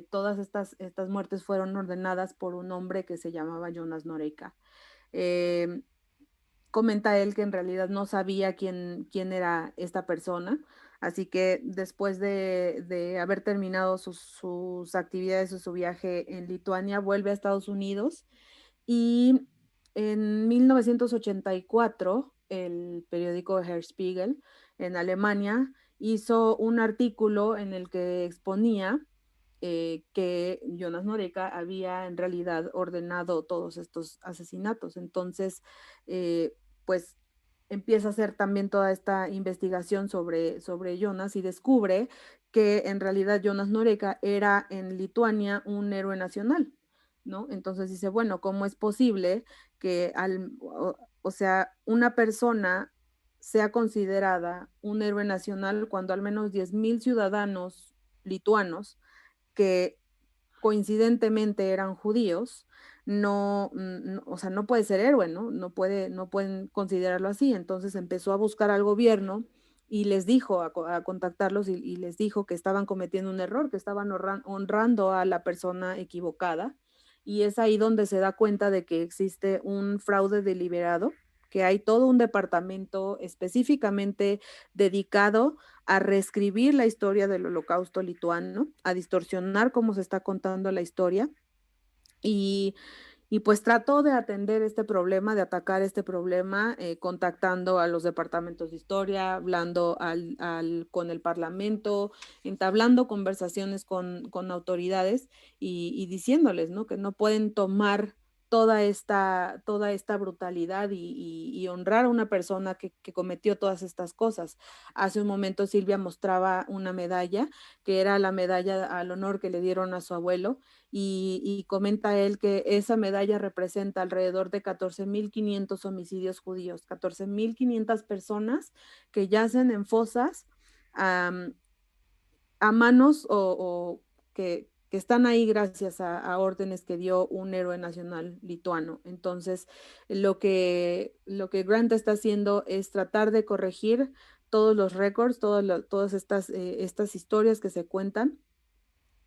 todas estas muertes fueron ordenadas por un hombre que se llamaba Jonas Noreika. Comenta él que en realidad no sabía quién era esta persona, así que después de haber terminado sus actividades o su viaje en Lituania, vuelve a Estados Unidos y en 1984 el periódico Der Spiegel en Alemania hizo un artículo en el que exponía que Jonas Noreika había en realidad ordenado todos estos asesinatos. Entonces, pues empieza a hacer también toda esta investigación sobre Jonas y descubre que en realidad Jonas Noreika era en Lituania un héroe nacional, ¿no? Entonces dice, bueno, ¿cómo es posible que o sea, una persona sea considerada un héroe nacional cuando al menos 10,000 ciudadanos lituanos que coincidentemente eran judíos, o sea, no puede ser héroe, ¿no? No pueden considerarlo así. Entonces empezó a buscar al gobierno y les dijo, a contactarlos y les dijo que estaban cometiendo un error, que estaban honrando a la persona equivocada. Y es ahí donde se da cuenta de que existe un fraude deliberado, que hay todo un departamento específicamente dedicado a reescribir la historia del Holocausto lituano, a distorsionar cómo se está contando la historia. Y pues trató de atender este problema, de atacar este problema, contactando a los departamentos de historia, hablando con el parlamento, entablando conversaciones con autoridades y diciéndoles, ¿no? Que no pueden tomar toda esta brutalidad y honrar a una persona que cometió todas estas cosas. Hace un momento Silvia mostraba una medalla, que era la medalla al honor que le dieron a su abuelo, y comenta él que esa medalla representa alrededor de 14,500 homicidios judíos, 14,500 personas que yacen en fosas a manos o que están ahí gracias a órdenes que dio un héroe nacional lituano. Entonces, lo que Grant está haciendo es tratar de corregir todos los récords, todas estas historias que se cuentan,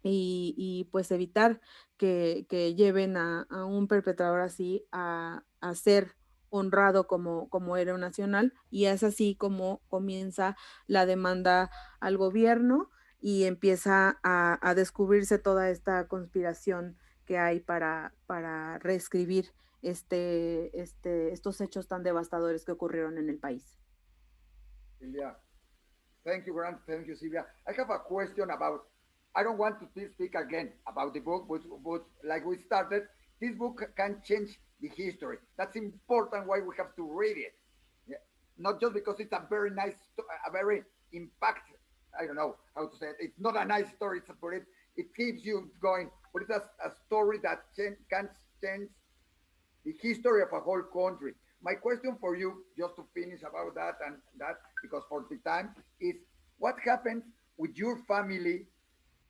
y pues evitar que lleven a un perpetrador así a ser honrado como héroe nacional, y es así como comienza la demanda al gobierno y empieza a descubrirse toda esta conspiración que hay para reescribir estos hechos tan devastadores que ocurrieron en el país. Silvia, thank you, Grant. Thank you, Silvia. I have a question about, I don't want to speak again about the book, but like we started, this book can change the history. That's important why we have to read it. Yeah. Not just because it's a very nice, a very impact, I don't know how to say it. It's not a nice story, but it keeps you going. But it's a story that can change the history of a whole country. My question for you, just to finish about that and that, because for the time, is what happened with your family,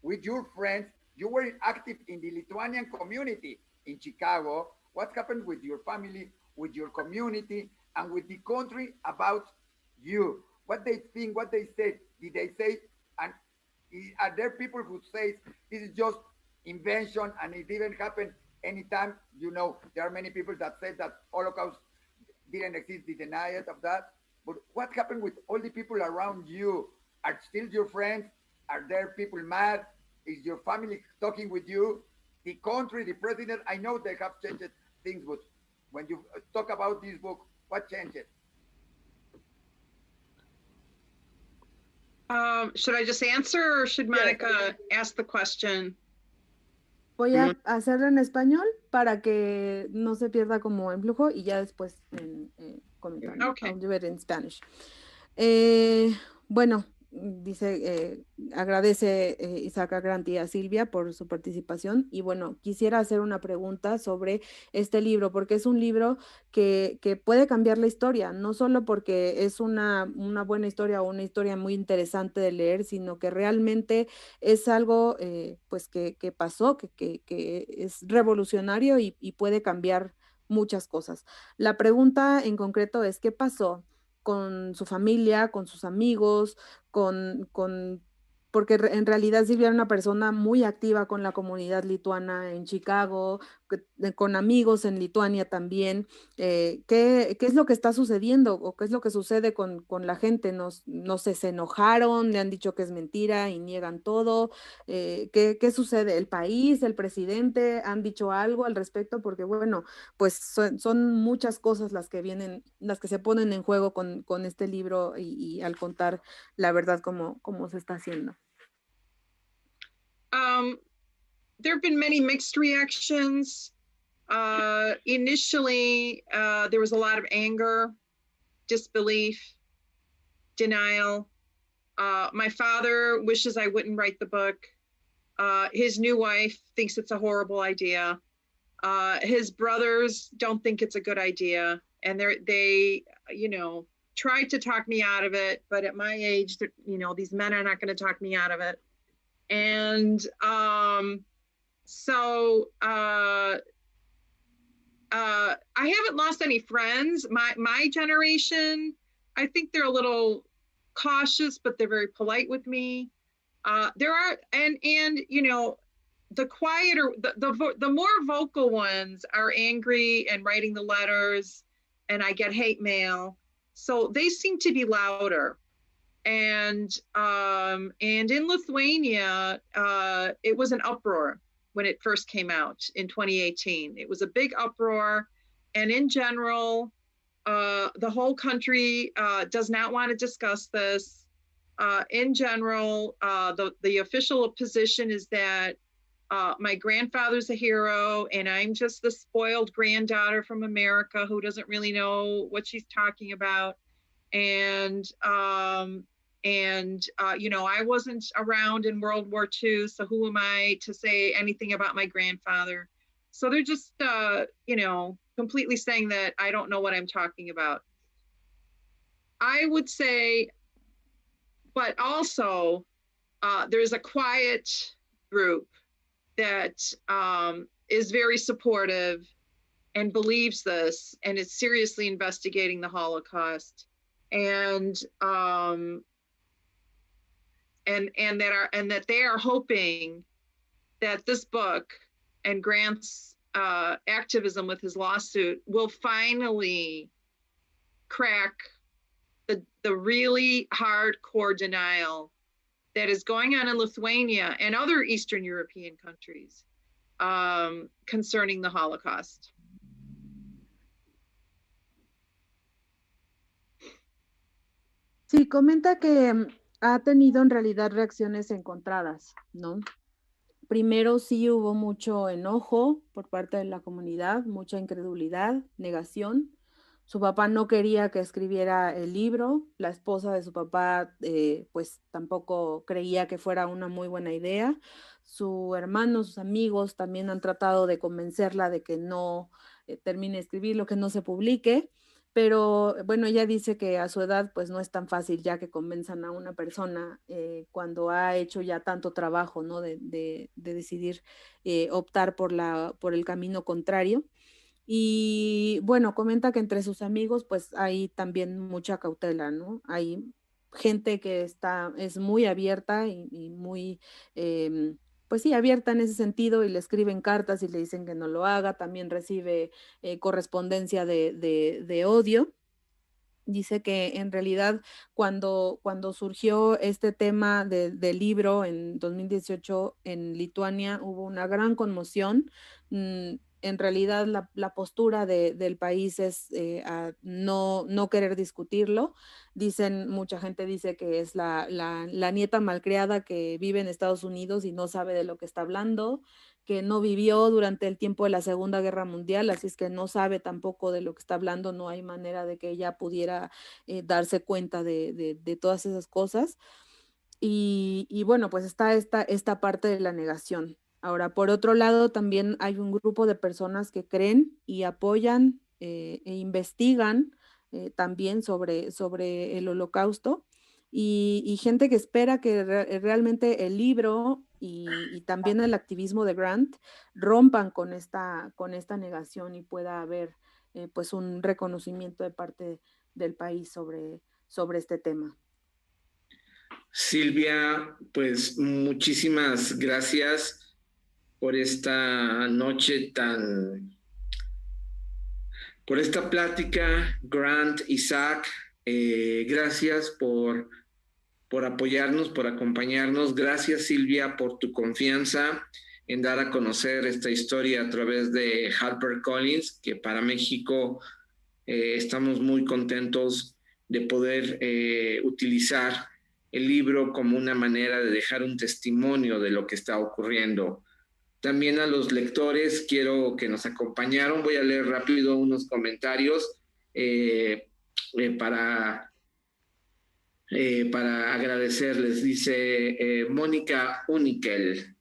with your friends? You were active in the Lithuanian community in Chicago. What happened with your family, with your community, and with the country about you? What they think, what they say? Did they say And are there people who say this is just invention and it didn't happen anytime? You know, there are many people that say that Holocaust didn't exist, they deny it of that. But what happened with all the people around you? Are still your friends? Are there people mad? Is your family talking with you? The country, the president, I know they have changed things, but when you talk about this book, what changed? Should I just answer or should Monica ask the question? Voy a hacerlo en español para que no se pierda como en flujo y ya después en comentar. Okay. I'll do it in Spanish. Bueno, dice, agradece Isaac Agranti a Silvia por su participación y bueno, quisiera hacer una pregunta sobre este libro, porque es un libro que puede cambiar la historia, no solo porque es una buena historia o una historia muy interesante de leer, sino que realmente es algo pues que pasó, que es revolucionario y puede cambiar muchas cosas. La pregunta en concreto es, ¿qué pasó con su familia, con sus amigos, porque en realidad Silvia era una persona muy activa con la comunidad lituana en Chicago, con amigos en Lituania también? ¿Qué es lo que está sucediendo o qué es lo que sucede con la gente? No sé, se enojaron, le han dicho que es mentira y niegan todo. ¿Qué sucede? ¿El país, el presidente han dicho algo al respecto? Porque bueno, pues son muchas cosas las que se ponen en juego con este libro y al contar la verdad como se está haciendo. There have been many mixed reactions. Initially, there was a lot of anger, disbelief, denial. My father wishes I wouldn't write the book. His new wife thinks it's a horrible idea. His brothers don't think it's a good idea. And they, you know, tried to talk me out of it. But at my age, you know, these men are not going to talk me out of it. And so I haven't lost any friends. My generation, I think they're a little cautious, but they're very polite with me. There are, and you know, the quieter, the more vocal ones are angry and writing the letters, and I get hate mail. So they seem to be louder. And in Lithuania, it was an uproar when it first came out in 2018. It was a big uproar. And in general, the whole country does not want to discuss this. In general, the official position is that my grandfather's a hero and I'm just the spoiled granddaughter from America who doesn't really know what she's talking about. And you know, I wasn't around in World War II, so who am I to say anything about my grandfather? So they're just, you know, completely saying that I don't know what I'm talking about. I would say, but also there's a quiet group that is very supportive and believes this and is seriously investigating the Holocaust. And that they are hoping that this book and Grant's activism with his lawsuit will finally crack the really hardcore denial that is going on in Lithuania and other Eastern European countries concerning the Holocaust. Sí, comenta que ha tenido en realidad reacciones encontradas, ¿no? Primero sí hubo mucho enojo por parte de la comunidad, mucha incredulidad, negación. Su papá no quería que escribiera el libro, la esposa de su papá pues tampoco creía que fuera una muy buena idea. Su hermano, sus amigos también han tratado de convencerla de que no termine de escribirlo, que no se publique. Pero bueno, ella dice que a su edad pues no es tan fácil ya que convenzan a una persona cuando ha hecho ya tanto trabajo, ¿no? de decidir optar por el camino contrario. Y bueno, comenta que entre sus amigos pues hay también mucha cautela, ¿no? Hay gente que es muy abierta y muy, pues sí, abierta en ese sentido, y le escriben cartas y le dicen que no lo haga. También recibe correspondencia de odio. Dice que en realidad cuando surgió este tema del libro en 2018 en Lituania hubo una gran conmoción. En realidad la postura del país es no querer discutirlo. Mucha gente dice que es la nieta malcriada que vive en Estados Unidos y no sabe de lo que está hablando, que no vivió durante el tiempo de la Segunda Guerra Mundial, así es que no sabe tampoco de lo que está hablando. No hay manera de que ella pudiera darse cuenta de todas esas cosas. Y bueno, pues está esta parte de la negación. Ahora, por otro lado, también hay un grupo de personas que creen y apoyan e investigan también sobre el Holocausto, y gente que espera que realmente el libro y también el activismo de Grant rompan con esta negación y pueda haber pues un reconocimiento de parte del país sobre este tema. Silvia, pues muchísimas gracias por esta noche por esta plática. Grant, Isaac, gracias por apoyarnos, por acompañarnos. Gracias, Silvia, por tu confianza en dar a conocer esta historia a través de HarperCollins, que para México estamos muy contentos de poder utilizar el libro como una manera de dejar un testimonio de lo que está ocurriendo. También a los lectores quiero que nos acompañaron. Voy a leer rápido unos comentarios para agradecerles. Dice Mónica Unikel: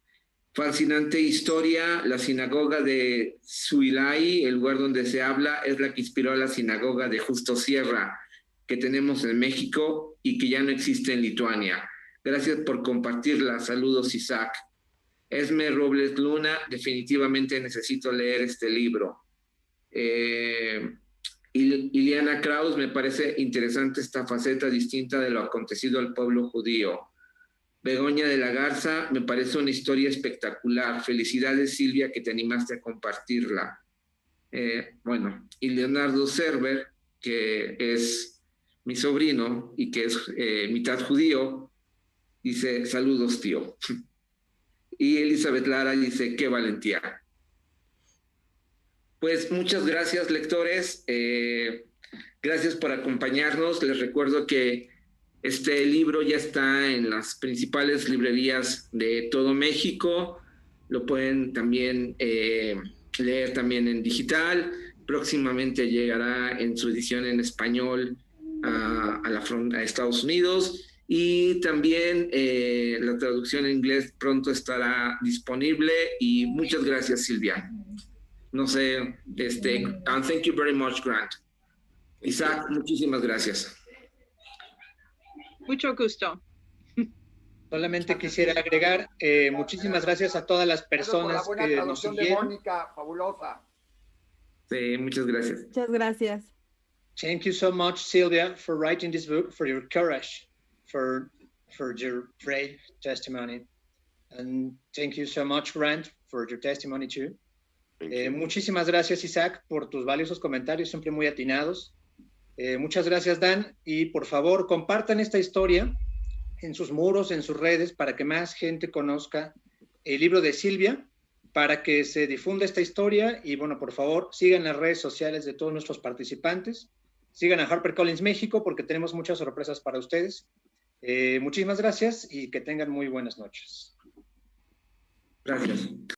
fascinante historia. La sinagoga de Suilai, el lugar donde se habla, es la que inspiró a la sinagoga de Justo Sierra, que tenemos en México y que ya no existe en Lituania. Gracias por compartirla. Saludos, Isaac. Esme Robles Luna: definitivamente necesito leer este libro. Iliana Kraus: me parece interesante esta faceta distinta de lo acontecido al pueblo judío. Begoña de la Garza: me parece una historia espectacular. Felicidades, Silvia, que te animaste a compartirla. Bueno, y Leonardo Cerver, que es mi sobrino y que es mitad judío, dice: saludos, tío. Y Elizabeth Lara dice: qué valentía. Pues muchas gracias, lectores. Gracias por acompañarnos. Les recuerdo que este libro ya está en las principales librerías de todo México. Lo pueden también leer también en digital. Próximamente llegará en su edición en español a Estados Unidos, y también la traducción en inglés pronto estará disponible. Y muchas gracias, Silvia. No sé, and thank you very much, Grant. Isaac, muchísimas gracias. Mucho gusto. Solamente quisiera agregar muchísimas gracias a todas las personas que nos siguieron. Mónica, fabulosa. Sí, muchas gracias. Muchas gracias. Thank you so much, Silvia, for writing this book, for your courage, for your brave testimony. And thank you so much, Grant, for your testimony too. Muchísimas gracias, Isaac, por tus valiosos comentarios, siempre muy atinados. Muchas gracias, Dan, y por favor compartan esta historia en sus muros, en sus redes, para que más gente conozca el libro de Silvia, para que se difunda esta historia. Y bueno, por favor, sigan las redes sociales de todos nuestros participantes, sigan a HarperCollins México, porque tenemos muchas sorpresas para ustedes. Muchísimas gracias y que tengan muy buenas noches. Gracias.